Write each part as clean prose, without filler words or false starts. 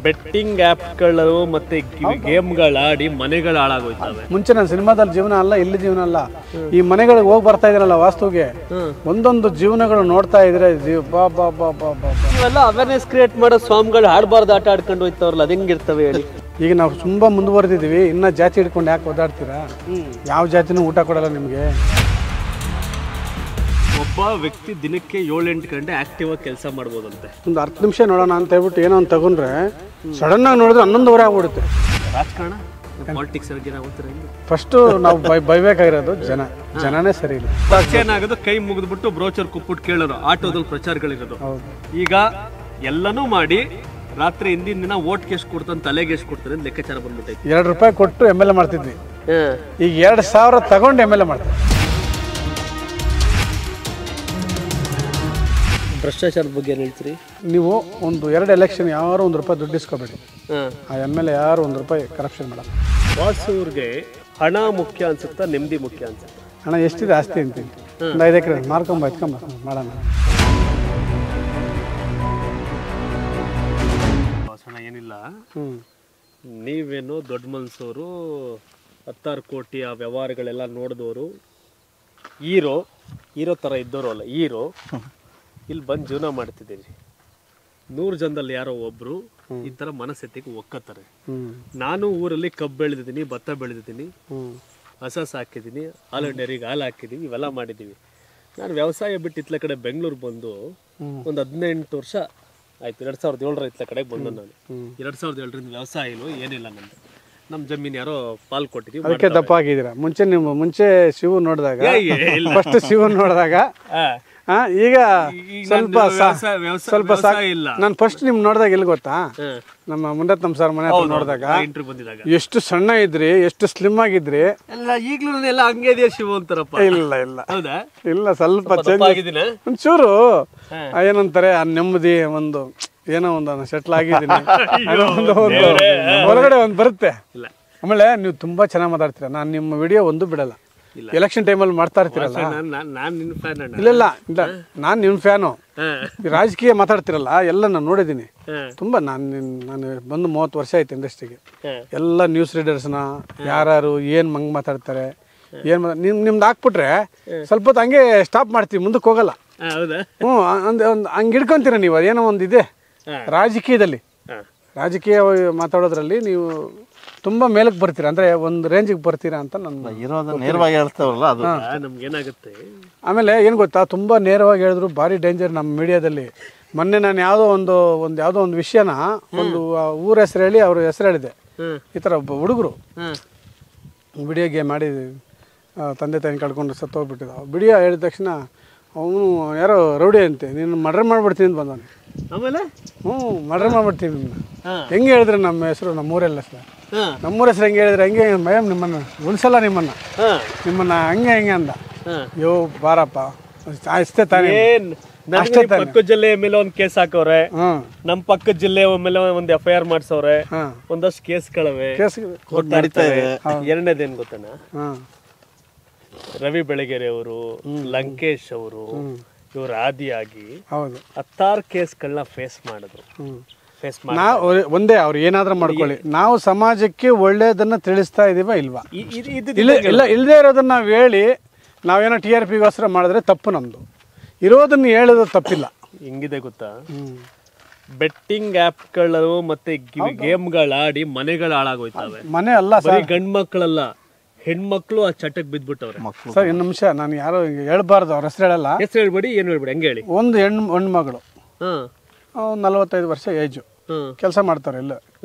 Betting ಆ್ಯಪ್ಗಳು ಮತ್ತೆ ಗೇಮ್ಗಳು ಆಡಿ ಮನೆಗಳು ಹಾಳಾಗೋಯ್ತವೆ. ಮುಂಚೆ ನಾನು ಸಿನಿಮಾದಲ್ಲಿ ಜೀವನ ಅಲ್ಲ, ಇಲ್ಲಿ ಜೀವನ ಅಲ್ಲ, ಈ ಮನೆಗಳಿಗೆ ಹೋಗಿ ಬರ್ತಾ ಇದ್ರಲ್ಲ ವಾಸ್ತುಗೆ, ಒಂದೊಂದು ಜೀವನಗಳು ನೋಡ್ತಾ ಇದ್ರೆ ಇವೆಲ್ಲ ಅವೇರ್ನೆಸ್ ಕ್ರಿಯೇಟ್ ಮಾಡೋ ಸ್ವಾಮಿಗಳು ಆಡಬಾರ್ದು ಆಟ ಆಡ್ಕೊಂಡು ಹೋಯ್ತವ್ರಲ್ಲ, ಅದು ಹೆಂಗಿರ್ತವೆ ಹೇಳಿ. ಈಗ ನಾವು ತುಂಬಾ ಮುಂದುವರೆದಿದ್ದೀವಿ, ಇನ್ನ ಜಾತಿ ಹಿಡ್ಕೊಂಡು ಯಾಕೆ ಓದಾಡ್ತೀರಾ? ಯಾವ ಜಾತಿನೂ ಊಟ ಕೊಡಲ್ಲ ನಿಮಗೆ. ಒಬ್ಬ ವ್ಯಕ್ತಿ ದಿನಕ್ಕೆ 7-8 ಗಂಟೆ ಆಕ್ಟಿವ್ ಆಗಿ ಕೆಲಸ ಮಾಡ್ಬೋದಂತೆ. ಒಂದು 10 ನಿಮಿಷ ನೋಡೋಣ ಅಂತ ಹೇಳ್ಬಿಟ್ಟು ಏನೋ ಒಂದು ತಗೊಂಡ್ರೆ ಸಡನ್ ಆಗಿ ನೋಡಿದ್ರೆ 11 ಆಗ್ಬಿಡುತ್ತೆ. ರಾಜಕಾರಣ ಪಾಲಿಟಿಕ್ಸ್ ಫಸ್ಟ್ ನಾವು ಬೈಬೇಕಾಗಿರೋದು ಜನನೇ ಸರಿ ಇಲ್ಲ. ಏನಾಗೋದು, ಕೈ ಮುಗಿದ್ಬಿಟ್ಟು ಬ್ರೋಚರ್ ಕುಪ್ಪಿಟ್ಟು ಕೇಳೋರು, ಆಟೋದಲ್ಲಿ ಪ್ರಚಾರಗಳಿರೋದು. ಈಗ ಎಲ್ಲನೂ ಮಾಡಿ ರಾತ್ರಿ ಹಿಂದಿನ ದಿನ ಓಟ್ಗೆ ಎಷ್ಟು ಕೊಡ್ತಾನೆ, ತಲೆಗೆ ಎಷ್ಟು ಕೊಡ್ತಾನೆ ಅಂತ ಲೆಕ್ಕಾಚಾರ ಬಂದ್ಬಿಟ್ಟೈತೆ. 2 ರೂಪಾಯಿ ಕೊಟ್ಟು MLA ಮಾಡ್ತಿದ್ವಿ, ಈಗ 2000 ತಗೊಂಡು MLA ಮಾಡ್ತೀವಿ. ಭ್ರಷ್ಟಾಚಾರದ ಬಗ್ಗೆ ಏನು ಹೇಳ್ತೀರಿ ನೀವು? ಒಂದು 2 ಎಲೆಕ್ಷನ್ ಯಾರು 1 ರೂಪಾಯಿ ದುಡ್ಡು ಇಸ್ಕೋಬೇಡಿ, ಆ MLA ಯಾರು 1 ರೂಪಾಯಿ ಕರಪ್ಷನ್ ಮಾಡಲ್ಲ. ವಾಸುವ್ರಿಗೆ ಹಣ ಮುಖ್ಯ ಅನ್ಸುತ್ತಾ, ನೆಮ್ಮದಿ ಮುಖ್ಯ ಅನ್ಸುತ್ತಾ? ಹಣ ಎಷ್ಟಿದೆ ಆಸ್ತಿ ಅಂತೀನಿ, ಒಂದು 5 ಎಕರೆ ಮಾರ್ಕೊಂಬ ಮಾಡೋಣ. ವಾಸನ ಏನಿಲ್ಲ, ನೀವೇನು ದೊಡ್ಡ ಮನ್ಸವರು, 10 ಕೋಟಿ ಆ ವ್ಯವಹಾರಗಳೆಲ್ಲ ನೋಡಿದವರು, ಹೀರೋ ಥರ ಇದ್ದವರು ಅಲ್ಲ, ಹೀರೋ. ಇಲ್ಲಿ ಬಂದು ಜೀವನ ಮಾಡ್ತಿದ್ದೀರಿ, 100 ಜನದಲ್ಲಿ ಯಾರೋ ಒಬ್ರು ಈ ತರ ಮನಸ್ಥಿತಿಗೆ ಒಕ್ಕತ್ತಾರೆ. ನಾನು ಊರಲ್ಲಿ ಕಬ್ಬು ಬೆಳೆದಿದ್ದೀನಿ, ಭತ್ತ ಬೆಳೆದಿದ್ದೀನಿ, ಹಸ ಸಾಕಿದ್ದೀನಿ, ಹಾಲು ಡೈರಿಗೆ ಹಾಲು ಹಾಕಿದ್ದೀವಿ, ಇವೆಲ್ಲ ಮಾಡಿದ್ದೀವಿ. ನಾನು ವ್ಯವಸಾಯ ಬಿಟ್ಟು ಇತ್ಲ ಕಡೆ ಬೆಂಗಳೂರು ಬಂದು ಒಂದು 18 ವರ್ಷ ಆಯ್ತು. 2007 ಇತ್ಲ ಕಡೆಗೆ ಬಂದು ನಾನು 2007ರಿಂದ ವ್ಯವಸಾಯ ಏನಿಲ್ಲ ನಂದು. ನಮ್ಮ ಜಮೀನು ಯಾರೋ ಪಾಲ್ ಕೊಟ್ಟಿದ್ದೀವಿ. ಅದಕ್ಕೆ ದಪ್ಪ ಆಗಿದ್ದೀರಾ. ಮುಂಚೆ ಶಿವ ನೋಡಿದಾಗ, ಫಸ್ಟ್ ಶಿವ ನೋಡಿದಾಗ ಈಗ ಸ್ವಲ್ಪ ಇಲ್ಲ. ನಾನು ಫಸ್ಟ್ ನಿಮ್ ನೋಡಿದಾಗ ಎಲ್ಲಿ ಗೊತ್ತಾ, ನಮ್ಮ ಮುಂಡತ್ನಮ್ ಸರ್ ಮನೆ ಹತ್ರ ನೋಡಿದಾಗ ಎಷ್ಟು ಸಣ್ಣ ಇದ್ರಿ, ಎಷ್ಟು ಸ್ಲಿಮ್ ಆಗಿದ್ರಿ. ಈಗ್ಲೂ ಎಲ್ಲ ಹಂಗೆ ಇದೆಯಾ ಶಿವ ಅಂತಾರಪ್ಪ? ಇಲ್ಲ ಸ್ವಲ್ಪ ಒಂಚೂರು ಏನಂತಾರೆ, ಆ ನೆಮ್ಮದಿ, ಒಂದು ಏನೋ ಒಂದು ಸೆಟ್ಲ್ ಆಗಿದ್ದೀನಿ ಹೊರಗಡೆ ಒಂದು ಬರುತ್ತೆ. ಆಮೇಲೆ ನೀವು ತುಂಬಾ ಚೆನ್ನಾಗಿ ಮಾತಾಡ್ತೀರಾ, ನಾನು ನಿಮ್ಮ ವಿಡಿಯೋ ಒಂದು ಬಿಡಲ್ಲ. ಎಲೆಕ್ಷನ್ ಟೈಮಲ್ಲಿ ಮಾಡ್ತಾ ಇರ್ತೀರಲ್ಲ, ಇಲ್ಲ ನಾನ್ ನಿಮ್ ಫ್ಯಾನು. ರಾಜಕೀಯ ಮಾತಾಡ್ತಿರಲ್ಲ, ಎಲ್ಲ ನಾನು ನೋಡಿದ್ದೀನಿ ತುಂಬಾ. ನಾನು ಬಂದು 30 ವರ್ಷ ಆಯ್ತು ಇಂಡಸ್ಟ್ರಿಗೆ. ಎಲ್ಲ ನ್ಯೂಸ್ ರೀಡರ್ಸ್ನ ಯಾರು ಏನ್ ಮಂಗ್ ಮಾತಾಡ್ತಾರೆ, ನಿಮ್ದು ಹಾಕ್ಬಿಟ್ರೆ ಸ್ವಲ್ಪ ಹೊತ್ತು ಹಂಗೆ ಸ್ಟಾಪ್ ಮಾಡ್ತೀವಿ, ಮುಂದಕ್ಕೆ ಹೋಗಲ್ಲ. ಹಂಗೆ ಹಿಡ್ಕೊಂತೀರ ನೀವು. ಅದೇನೋ ಒಂದು ಇದೆ ರಾಜಕೀಯದಲ್ಲಿ, ರಾಜಕೀಯ ಮಾತಾಡೋದ್ರಲ್ಲಿ ನೀವು ತುಂಬಾ ಮೇಲಕ್ಕೆ ಬರ್ತೀರಾ, ಅಂದ್ರೆ ಒಂದು ರೇಂಜಿಗೆ ಬರ್ತೀರಾ ಅಂತ ನನ್ನ ನೇರವಾಗಿ ಹೇಳ್ತಾವಲ್ಲ ಅದು ನಮ್ಗೆ ಏನಾಗುತ್ತೆ. ಆಮೇಲೆ ಏನು ಗೊತ್ತಾ, ತುಂಬಾ ನೇರವಾಗಿ ಹೇಳಿದ್ರು ಭಾರಿ ಡೇಂಜರ್ ನಮ್ಮ ಮೀಡಿಯಾದಲ್ಲಿ. ಮೊನ್ನೆ ನಾನು ಯಾವುದೋ ಒಂದು ವಿಷಯನ ಒಂದು ಊರ ಹೆಸರು ಹೇಳಿ ಅವ್ರ ಹೆಸರು ಹೇಳಿದೆ. ಈ ಥರ ಒಬ್ಬ ಹುಡುಗರು ವಿಡಿಯೋ ಗೇಮ್ ಮಾಡಿ ತಂದೆ ತಾಯಿನ ಕಳ್ಕೊಂಡು ಸತ್ತೋಗ್ಬಿಟ್ಟಿದ್ದ. ವಿಡಿಯೋ ಹೇಳಿದ ತಕ್ಷಣ ಅವನು ಯಾರೋ ರೌಡಿ ಅಂತೆ, ನೀನು ಮರ್ಡರ್ ಮಾಡ್ಬಿಡ್ತೀನಿ ಅಂತ ಬಂದವನು. ಆಮೇಲೆ ಮರ್ಡರ್ ಮಾಡ್ಬಿಡ್ತೀನಿ ನಿಮ್ಮನ್ನ. ಹೆಂಗೆ ಹೇಳಿದ್ರೆ ನಮ್ಮ ಹೆಸರು, ನಮ್ಮೂರೆಲ್ಲ ಸರ್, ನಮ್ಮೂರ ಹೆಸರು ಹೆಂಗೆ ಹೇಳಿದ್ರೆ ಹಂಗೆ ಮೇಡಮ್ ನಿಮ್ಮನ್ನ ಉಳಿಸಲ್ಲ, ನಿಮ್ಮನ್ನ ಹಂಗೆ ಅಂದ. ಯೋ ಬಾರಪ್ಪ ಅಷ್ಟೇ ತಾನೇ. ಪಕ್ಕದ ಜಿಲ್ಲೆ ಮೇಲೆ ಒಂದು ಕೇಸ್ ಹಾಕವ್ರೆ, ನಮ್ಮ ಪಕ್ಕದ ಜಿಲ್ಲೆ ಮೇಲೆ ಒಂದು FIR ಮಾಡ್ಸವ್ರೆ, ಒಂದಷ್ಟು ಕೇಸ್ಗಳವೆ ನಡೀತಾ ಇದೆ. ಎರಡನೇದೇನ್ ಗೊತ್ತಣ್ಣ, ರವಿ ಬೆಳಗೆರೆ ಅವರು, ಲಂಕೇಶ್ ಅವರು, ಇವರು ಆದಿಯಾಗಿ 10 ಕೇಸ್ಗಳನ್ನ ಫೇಸ್ ಮಾಡಿದ್ರು. ಒಂದೇ ಅವ್ರು ಏನಾದ್ರೂ ಮಾಡ್ಕೊಳ್ಳಿ, ನಾವು ಸಮಾಜಕ್ಕೆ ಒಳ್ಳೇದನ್ನ ತಿಳಿಸ್ತಾ ಇದೀವ ಇಲ್ವಾ? ಇಲ್ಲದೆ ಇರೋದನ್ನ ನಾವು ಹೇಳಿ ನಾವೇನೋ TRPಗೋಸ್ಕರ ಮಾಡಿದ್ರೆ ತಪ್ಪು. ನಮ್ದು ಇರೋದನ್ನ ಹೇಳೋದು ತಪ್ಪಿಲ್ಲ. ಹೆಂಗಿದೆ ಗೊತ್ತಾ, ಬೆಟ್ಟಿಂಗ್ ಆ್ಯಪ್ಗಳು ಮತ್ತೆ ಗೇಮ್ಗಳು ಆಡಿ ಮನೆಗಳು ಹಾಳಾಗೋಯ್ತವೆ. ಮನೆ ಅಲ್ಲ ಸರ್, ಗಂಡ್ ಮಕ್ಕಳಲ್ಲ, ಹೆಣ್ಮಕ್ಳು ಆ ಚಟಕ್ಕೆ ಬಿದ್ಬಿಟ್ಟವ್ರೆ. ಸರ್ ಇನ್ನೊಂದು ನಿಮಿಷ, ನಾನು ಯಾರೋ ಹೇಳ್ಬಾರ್ದು, ಅವ್ರ ಹೆಸರು ಹೇಳಲ್ಲ. ಹೆಸರು ಹೇಳ್ಬೇಡಿ, ಏನು ಹೇಳ್ಬೇಡಿ, ಹಂಗೆ ಹೇಳಿ. ಒಂದು ಹೆಣ್ಮಗಳು 45 ವರ್ಷ ಏಜು, ಕೆಲಸ ಮಾಡ್ತಾರೆ ಇಲ್ಲ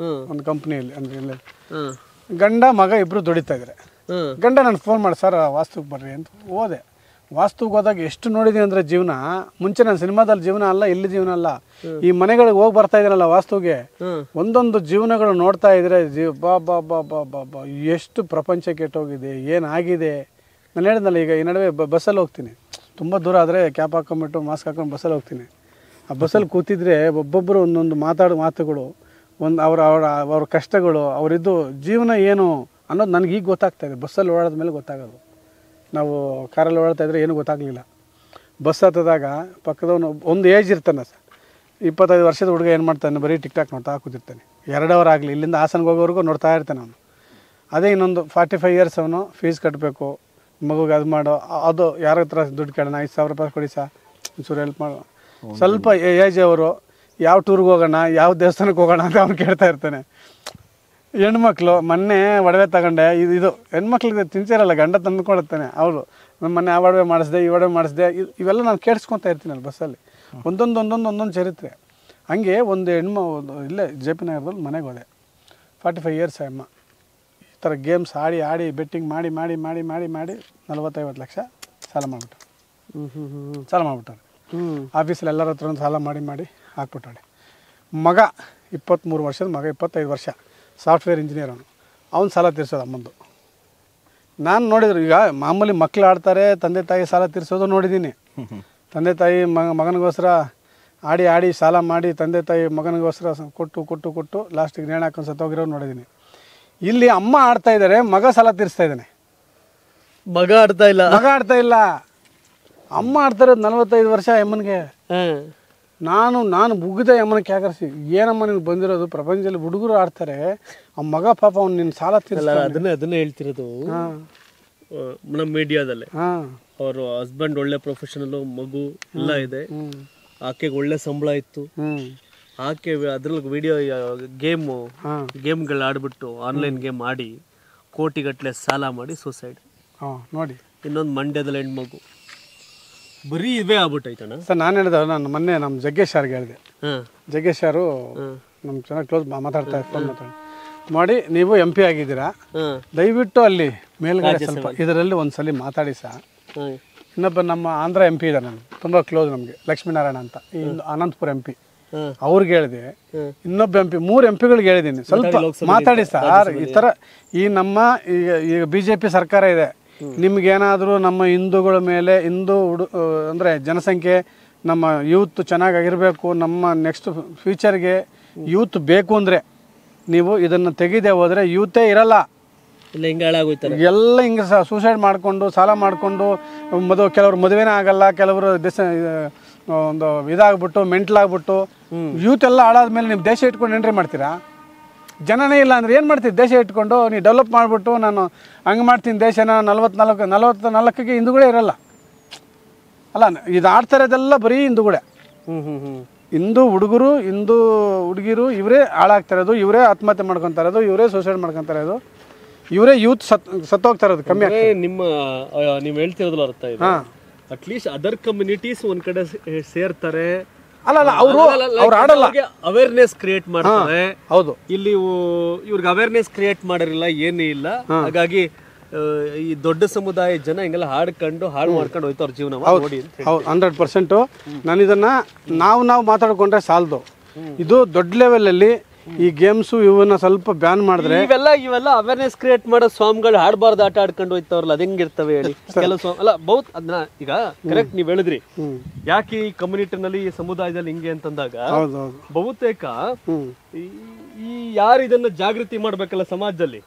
ಒಂದು ಕಂಪ್ನಿಯಲ್ಲಿ. ಅಂದ್ರೆ ಇಲ್ಲ, ಗಂಡ ಮಗ ಇಬ್ರು ದುಡಿತಾ ಇದ್ದಾರೆ. ಗಂಡ ನಾನು ಫೋನ್ ಮಾಡಿ, ಸರ್ ವಾಸ್ತುಗೆ ಬರ್ರಿ ಅಂತ ಹೋದೆ. ವಾಸ್ತುಗೆ ಹೋದಾಗ ಎಷ್ಟು ನೋಡಿದೀನಿ ಅಂದ್ರೆ ಜೀವನ, ಮುಂಚೆ ನಾನು ಸಿನಿಮಾದಲ್ಲಿ ಜೀವನ ಅಲ್ಲ, ಇಲ್ಲಿ ಜೀವನ ಅಲ್ಲ, ಈ ಮನೆಗಳಿಗೆ ಹೋಗಿ ಬರ್ತಾ ಇದ್ದೀನಲ್ಲ ವಾಸ್ತುಗೆ, ಒಂದೊಂದು ಜೀವನಗಳು ನೋಡ್ತಾ ಇದ್ರೆ ಬಾ ಎಷ್ಟು ಪ್ರಪಂಚ ಕೆಟ್ಟೋಗಿದೆ, ಏನಾಗಿದೆ. ನಾನು ಹೇಳಿದ್ನಲ್ಲ, ಈಗ ಈ ನಡುವೆ ಬಸ್ಸಲ್ಲಿ ಹೋಗ್ತೀನಿ, ತುಂಬ ದೂರ ಆದರೆ ಕ್ಯಾಪ್ ಹಾಕೊಂಡ್ಬಿಟ್ಟು ಮಾಸ್ಕ್ ಹಾಕೊಂಡು ಬಸ್ಸಲ್ಲಿ ಹೋಗ್ತೀನಿ. ಆ ಬಸ್ಸಲ್ಲಿ ಕೂತಿದ್ರೆ ಒಬ್ಬೊಬ್ಬರು ಒಂದೊಂದು ಮಾತುಗಳು, ಅವ್ರ ಕಷ್ಟಗಳು, ಅವರಿದ್ದು ಜೀವನ ಏನು ಅನ್ನೋದು ನನಗೆ ಈಗ ಗೊತ್ತಾಗ್ತಾ ಇದೆ. ಬಸ್ಸಲ್ಲಿ ಓಡಾದ ಮೇಲೆ ಗೊತ್ತಾಗೋದು. ನಾವು ಕಾರಲ್ಲಿ ಓಡಾಡ್ತಾ ಇದ್ರೆ ಏನೂ ಗೊತ್ತಾಗಲಿಲ್ಲ. ಬಸ್ ಹತ್ತದಾಗ ಪಕ್ಕದವನು ಒಂದು ಏಜ್ ಇರ್ತಾನೆ ಸರ್, 25 ವರ್ಷದ ಹುಡುಗ ಏನು ಮಾಡ್ತಾನೆ, ಬರೀ ಟಿಕ್ ಟಾಕ್ ನೋಡ್ತಾ ಕೂತಿರ್ತಾನೆ. 2 ಅವರ್ ಆಗಲಿ ಇಲ್ಲಿಂದ ಹಾಸನ್ಗೆ ಹೋಗೋವರೆಗೂ ನೋಡ್ತಾ ಇರ್ತೇನೆ ನಾನು. ಅದೇ ಇನ್ನೊಂದು 45 ಇಯರ್ಸ್ ಅವನು ಫೀಸ್ ಕಟ್ಟಬೇಕು, ಮಗುಗೆ ಅದು ಮಾಡೋ, ಅದು ಯಾರ ಹತ್ರ ದುಡ್ಡು ಕೇಳೋಣ, 5,000 ರೂಪಾಯಿ ಕೊಡಿ ಸಾ ಒಂಚೂರು ಹೆಲ್ಪ್ ಮಾಡೋ. ಸ್ವಲ್ಪ ಏಜ್ ಅವರು ಯಾವ ಟೂರ್ಗೆ ಹೋಗೋಣ, ಯಾವ ದೇವಸ್ಥಾನಕ್ಕೆ ಹೋಗೋಣ ಅಂತ ಅವ್ನು ಕೇಳ್ತಾ ಇರ್ತಾನೆ. ಹೆಣ್ಮಕ್ಳು ಮೊನ್ನೆ ಒಡವೆ ತಗೊಂಡೆ, ಇದು ಹೆಣ್ಮಕ್ಳಿಗೆ ತಿಂತಿರಲ್ಲ, ಗಂಡ ತಂದುಕೊಡುತ್ತಾನೆ. ಅವಳು ನಮ್ಮ ಮೊನ್ನೆ ಆ ಒಡವೆ ಮಾಡಿಸ್ದೆ, ಈ ಒಡವೆ ಮಾಡಿಸ್ದೆ, ಇವೆಲ್ಲ ನಾನು ಕೇಳಿಸ್ಕೊತಾ ಇರ್ತೀನಲ್ಲ ಬಸ್ಸಲ್ಲಿ. ಒಂದೊಂದು ಚರಿತ್ರೆ. ಹಂಗೆ ಒಂದು ಇಲ್ಲೇ ಜೆ ಪಿ ನಗರದಲ್ಲಿ ಮನೆಗೆ ಹೋದೆ. 45 ಇಯರ್ಸ್ ಅಮ್ಮ. ಈ ಥರ ಗೇಮ್ಸ್ ಆಡಿ ಬೆಟ್ಟಿಂಗ್ ಮಾಡಿ 40-50 ಲಕ್ಷ ಸಾಲ ಮಾಡಿಬಿಟ್ಟಾರೆ. ಆಫೀಸಲ್ಲಿ ಎಲ್ಲರ ಹತ್ರ ಒಂದು ಸಾಲ ಮಾಡಿ ಹಾಕ್ಬಿಟ್ಟಾಳೆ. ಮಗ 23 ವರ್ಷದ ಮಗ, 25 ವರ್ಷ, ಸಾಫ್ಟ್ವೇರ್ ಇಂಜಿನಿಯರ್ ಅವ್ನು ಸಾಲ ತೀರ್ಸೋದು ಅಮ್ಮಂದು. ನಾನು ನೋಡಿದ್ರು, ಈಗ ಮಾಮೂಲಿ ಮಕ್ಳು ಆಡ್ತಾರೆ, ತಂದೆ ತಾಯಿ ಸಾಲ ತೀರ್ಸೋದು ನೋಡಿದ್ದೀನಿ. ತಂದೆ ತಾಯಿ ಮಗನಿಗೋಸ್ಕರ ಆಡಿ ಸಾಲ ಮಾಡಿ ತಂದೆ ತಾಯಿ ಮಗನಿಗೋಸ್ಕರ ಕೊಟ್ಟು ಲಾಸ್ಟಿಗೆ ನೇಣು ಹಾಕೊಂಡು ಸತ್ತೋಗಿರೋರು ನೋಡಿದ್ದೀನಿ. ಇಲ್ಲಿ ಅಮ್ಮ ಆಡ್ತಾ ಇದ್ದಾರೆ, ಮಗ ಸಾಲ ತೀರಿಸ್ತಾ ಇದ್ದಾನೆ. ಮಗ ಆಡ್ತಾ ಇಲ್ಲ, ಅಮ್ಮ ಆಡ್ತಾ ಇರೋದು 45 ವರ್ಷ ಅಮ್ಮನಿಗೆ. ನಾನು ಮುಗಿದ ಅಮ್ಮನ ಕ್ಯಾಕರಿಸಿ, ಏನಮ್ಮ ನಿನ್ಗೆ ಬಂದಿರೋದು, ಪ್ರಪಂಚದಲ್ಲಿ ಹುಡುಗರು ಆಡ್ತಾರೆ, ಆ ಮಗ ಪಾಪ ಅವ್ನು ನಿನ್ನ ಸಾಲ ತೀರಿಸ್ತಾನೆ. ಅದನ್ನೇ ಹೇಳ್ತಿರೋದು ನಮ್ಮ ಮೀಡಿಯಾದಲ್ಲೇ. ಅವರು ಹಸ್ಬೆಂಡ್ ಒಳ್ಳೆ ಪ್ರೊಫೆಷನಲ್, ಮಗು ಎಲ್ಲ ಇದೆ, ಆಕೆಗೆ ಒಳ್ಳೆ ಸಂಬಳ ಇತ್ತು, ಆಕೆ ಅದ್ರಲ್ಲಿ ವಿಡಿಯೋ ಗೇಮ್ಗಳು ಆಡ್ಬಿಟ್ಟು ಆನ್ಲೈನ್ ಗೇಮ್ ಆಡಿ ಕೋಟಿಗಟ್ಟಲೆ ಸಾಲ ಮಾಡಿ ಸೂಸೈಡ್ ನೋಡಿ. ಇನ್ನೊಂದು ಮಂಡ್ಯದಲ್ಲಿ ಹೆಣ್ಮಗು, ಬರೀ ಇವೇ ಆಗ್ಬಿಟ್ಟೈತಣ್ಣ ಸರ್. ನಾನು ಹೇಳಿದ, ನಾನು ಮೊನ್ನೆ ನಮ್ಮ ಜಗ್ಗೇಶ್ ಅವ್ರಿಗೆ ಹೇಳಿದೆ. ಜಗ್ಗೇಶ್ ಅವರು ನಮ್ಗೆ ಚೆನ್ನಾಗಿ ಕ್ಲೋಸ್ ಮಾತಾಡ್ತಾ ಫೋನ್ ಮಾಡಿ, ನೀವು MP ಆಗಿದ್ದೀರಾ, ದಯವಿಟ್ಟು ಅಲ್ಲಿ ಮೇಲ್ಗಡೆ ಸ್ವಲ್ಪ ಇದರಲ್ಲಿ ಒಂದ್ಸಲಿ ಮಾತಾಡಿ ಸರ್. ಇನ್ನೊಬ್ಬ ನಮ್ಮ ಆಂಧ್ರ MP ಇದ್ದಾರೆ, ನಾನು ತುಂಬ ಕ್ಲೋಸ್ ನಮಗೆ, ಲಕ್ಷ್ಮೀನಾರಾಯಣ ಅಂತ, ಈ ಅನಂತಪುರ MP. ಅವ್ರಿಗೆ ಹೇಳಿದೆ, ಇನ್ನೊಬ್ಬ MP, 3 MPಗಳಿಗೆ ಹೇಳಿದ್ದೀನಿ, ಸ್ವಲ್ಪ ಮಾತಾಡಿ ಸರ್. ಈ ಥರ ಈ ನಮ್ಮ ಈಗ BJP ಸರ್ಕಾರ ಇದೆ, ನಿಮ್ಗೇನಾದರೂ ನಮ್ಮ ಹಿಂದೂಗಳ ಮೇಲೆ ಅಂದರೆ ಜನಸಂಖ್ಯೆ, ನಮ್ಮ ಯೂತ್ ಚೆನ್ನಾಗಿರಬೇಕು, ನಮ್ಮ ನೆಕ್ಸ್ಟ್ ಫ್ಯೂಚರ್ಗೆ ಯೂತ್ ಬೇಕು ಅಂದರೆ ನೀವು ಇದನ್ನು ತೆಗೆದೇ ಹೋದರೆ ಯೂತೇ ಇರಲ್ಲ. ಎಲ್ಲ ಹಿಂಗೆ ಸೂಸೈಡ್ ಮಾಡಿಕೊಂಡು ಸಾಲ ಮಾಡಿಕೊಂಡು ಕೆಲವರು ಮದುವೆನೇ ಆಗಲ್ಲ, ಕೆಲವರು ಒಂದು ಇದಾಗ್ಬಿಟ್ಟು ಮೆಂಟ್ಲಾಗ್ಬಿಟ್ಟು ಯೂತ್ ಎಲ್ಲ ಹಾಳಾದ್ಮೇಲೆ ನೀವು ದೇಶ ಇಟ್ಕೊಂಡು ಎಂಟ್ರಿ ಮಾಡ್ತೀರಾ? ಜನನೇ ಇಲ್ಲ ಅಂದರೆ ಏನು ಮಾಡ್ತೀವಿ? ದೇಶ ಇಟ್ಕೊಂಡು ನೀವು ಡೆವಲಪ್ ಮಾಡಿಬಿಟ್ಟು ನಾನು ಹಂಗೆ ಮಾಡ್ತೀನಿ ದೇಶನ 44ಕ್ಕೆ ಹಿಂದೂಗಳೇ ಇರಲ್ಲ ಅಲ್ಲ. ಇದು ಆಡ್ತಾ ಇರೋದೆಲ್ಲ ಬರೀ ಹಿಂದೂಗಳೇ. ಹಿಂದೂ ಹುಡುಗರು, ಹಿಂದೂ ಹುಡುಗಿರು ಇವರೇ ಹಾಳಾಗ್ತಾ ಇರೋದು, ಇವರೇ ಆತ್ಮಹತ್ಯೆ ಮಾಡ್ಕೊತಾ ಇರೋದು, ಇವರೇ ಸೂಸೈಡ್ ಮಾಡ್ಕೊತಾ ಇರೋದು, ಇವರೇ ಯೂತ್ ಸತ್ತೋಗ್ತಾ ಇರೋದು ಕಮ್ಮಿ. ನಿಮ್ಮ ನೀವು ಹೇಳ್ತಿರೋದ್ರಲ್ಲಿ ಅರ್ಥ ಇದೆ, ಅಟ್ಲೀಸ್ಟ್ ಅದರ್ ಕಮ್ಯುನಿಟೀಸ್ ಒಂದ್ ಕಡೆ ಸೇರ್ತಾರೆ. ಅಲ್ಲ ಅವರು ಆಡಲ್ಲ, ಅವೇರ್ನೆಸ್ ಕ್ರಿಯೇಟ್ ಮಾಡ್ತಾರೆ. ಹೌದು, ಇಲ್ಲಿ ಇವ್ರಿಗೆ ಅವೇರ್ನೆಸ್ ಕ್ರಿಯೇಟ್ ಮಾಡಿರಲ್ಲ, ಏನೂ ಇಲ್ಲ. ಹಾಗಾಗಿ ಈ ದೊಡ್ಡ ಸಮುದಾಯ ಜನ ಹಿಂಗೆಲ್ಲ ಹಾಳು ಮಾಡ್ಕೊಂಡು ಹೋಯ್ತು ಅವ್ರ ಜೀವನ ನೋಡಿ. 100%. ನಾನು ಇದನ್ನ ನಾವು ಮಾತಾಡ್ಕೊಂಡ್ರೆ ಸಾಲದು. ಇದು ದೊಡ್ಡ ಲೆವೆಲಲ್ಲಿ ಈ ಗೇಮ್ಸು ಇವನ್ನ ಸ್ವಲ್ಪ ಬ್ಯಾನ್ ಮಾಡಿದ್ರೆ, ಇವೆಲ್ಲ ಅವೇರ್ನೆಸ್ ಕ್ರಿಯೇಟ್ ಮಾಡೋ ಸ್ವಾಮಿಗಳು ಹಾಡಬಾರ್ದು ಆಟ ಆಡ್ಕೊಂಡು ಹೋಯ್ತವ್ರಲ್ಲ, ಅದ್ ಹೆಂಗಿರ್ತವೆ ಹೇಳಿ? ಕೆಲವು ಅಲ್ಲ ಬಹುತ್ ಅದನ್ನ ಈಗ ಕರೆಕ್ಟ್ ನೀವ್ ಹೇಳಿದ್ರಿ, ಯಾಕೆ ಈ ಕಮ್ಯುನಿಟಿನಲ್ಲಿ ಈ ಸಮುದಾಯದಲ್ಲಿ ಹಿಂಗೆ ಅಂತಂದಾಗ ಬಹುತೇಕ ಈ ಯಾರು ಇದನ್ನ ಜಾಗೃತಿ ಮಾಡ್ಬೇಕಲ್ಲ ಸಮಾಜದಲ್ಲಿ,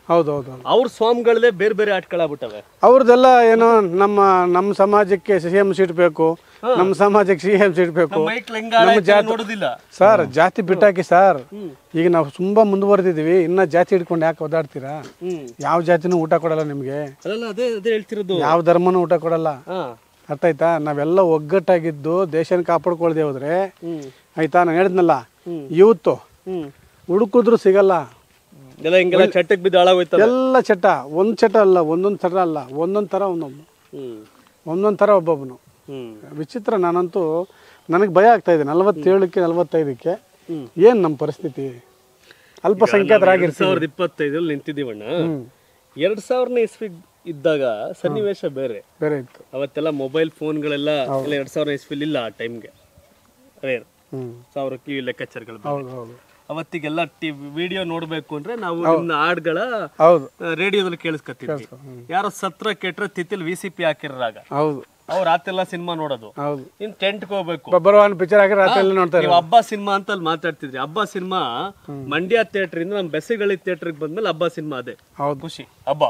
ಅವ್ರ ಸ್ವಾಮಿಗಳದೇ ಬೇರೆ ಬೇರೆ ಆಟಗಳಾಗ್ಬಿಟ್ಟವೆ. ಅವ್ರದ್ದೆಲ್ಲ ಏನೋ ನಮ್ಮ ಸಮಾಜಕ್ಕೆ CM ಸೀಟ್ ಬೇಕು, ನಮ್ಮ ಸಮಾಜಕ್ಕೆ CM ಸೀಟ್ ಬೇಕು, ನೋಡುದಿಲ್ಲ ಸರ್. ಜಾತಿ ಬಿಟ್ಟಾಕಿ ಸರ್. ಈಗ ನಾವು ತುಂಬಾ ಮುಂದುವರೆದಿದೀವಿ, ಇನ್ನ ಜಾತಿ ಹಿಡ್ಕೊಂಡು ಯಾಕೆ ಓದಾಡ್ತೀರಾ? ಯಾವ ಜಾತಿನೂ ಊಟ ಕೊಡಲ್ಲ ನಿಮ್ಗೆ, ಹೇಳ್ತಿರೋದು. ಯಾವ ಧರ್ಮನೂ ಊಟ ಕೊಡಲ್ಲ, ಅರ್ಥ ಆಯ್ತಾ? ನಾವೆಲ್ಲ ಒಗ್ಗಟ್ಟಾಗಿದ್ದು ದೇಶನ ಕಾಪಾಡ್ಕೊಳ್ದೆ ಹೋದ್ರೆ ಆಯ್ತಾ? ನಾನು ಹೇಳಿದ್ನಲ್ಲ, ಯೂತ್ ಹುಡುಕಿದ್ರು ಸಿಗಲ್ಲ, ಚಟ್ಟಕ್ಕೆ ಬಿದ್ದು ಹಾಳಾಗೋಯ್ತು ಎಲ್ಲ ಚಟ. ಒಂದ್ ಚಟ ಅಲ್ಲ, ಒಂದೊಂದ್ ಥರ ಅಲ್ಲ, ಒಂದೊಂದ್ ಥರ ಒಬ್ಬೊಬ್ಬನು. ವಿಚಿತ್ರ. ನಾನಂತೂ ನನಗೆ ಭಯ ಆಗ್ತಾ ಇದೆ. 47ಕ್ಕೆ 45ಕ್ಕೆ ಏನ್ ನಮ್ಮ ಪರಿಸ್ಥಿತಿ? ಅಲ್ಪಸಂಖ್ಯಾತರಾಗಿರ್ತೀವಿ. 2025 ನಿಂತಿದ್ದೀವಣ್ಣ. 2000ನೇ ಇಸ್ವಿ ಇದ್ದಾಗ ಸನ್ನಿವೇಶ ಬೇರೆ ಇತ್ತು. ಅವತ್ತೆಲ್ಲ ಮೊಬೈಲ್ ಫೋನ್ಗಳೆಲ್ಲ 2000 ಇಸ್ವಿಲ್ ಇಲ್ಲ. ಆ ಟೈಮ್ಗೆ 1000 ಕಿವಿ ಲೆಕ್ಕಾಚಾರಗಳು. ಅವತ್ತಿಗೆಲ್ಲ ವಿಡಿಯೋ ನೋಡ್ಬೇಕು ಅಂದ್ರೆ ನಾವು ಹಾಡ್ಗಳ ರೇಡಿಯೋದಲ್ಲಿ ಕೇಳಿಸ್ಕೊತಿದ್ವಿ. ಯಾರೋ ಸತ್ರ ಕೆಟ್ರೆ ತಿತ್ತಿಲ್ VCP ಹಾಕಿರಾಗ ಅವ್ರು ರಾತೆಲ್ಲ ಸಿನಿಮಾ ನೋಡೋದು. ಇನ್ ಟೆಂಟ್ಗೆ ಹೋಗ್ಬೇಕು, ಹಬ್ಬ ಸಿನಿಮಾ ಅಂತ ಅಲ್ಲಿ ಮಾತಾಡ್ತಿದ್ರಿ. ಹಬ್ಬ ಸಿನಿಮಾ ಮಂಡ್ಯ ಥಿಯೇಟರ್ ಇಂದ ನಮ್ಮ ಬೆಸಗಳಿ ಥಿಯೇಟರ್ಗೆ ಬಂದ್ಮೇಲೆ ಹಬ್ಬ ಸಿನಿಮಾ ಅದೇ ಖುಷಿ. ಹಬ್ಬ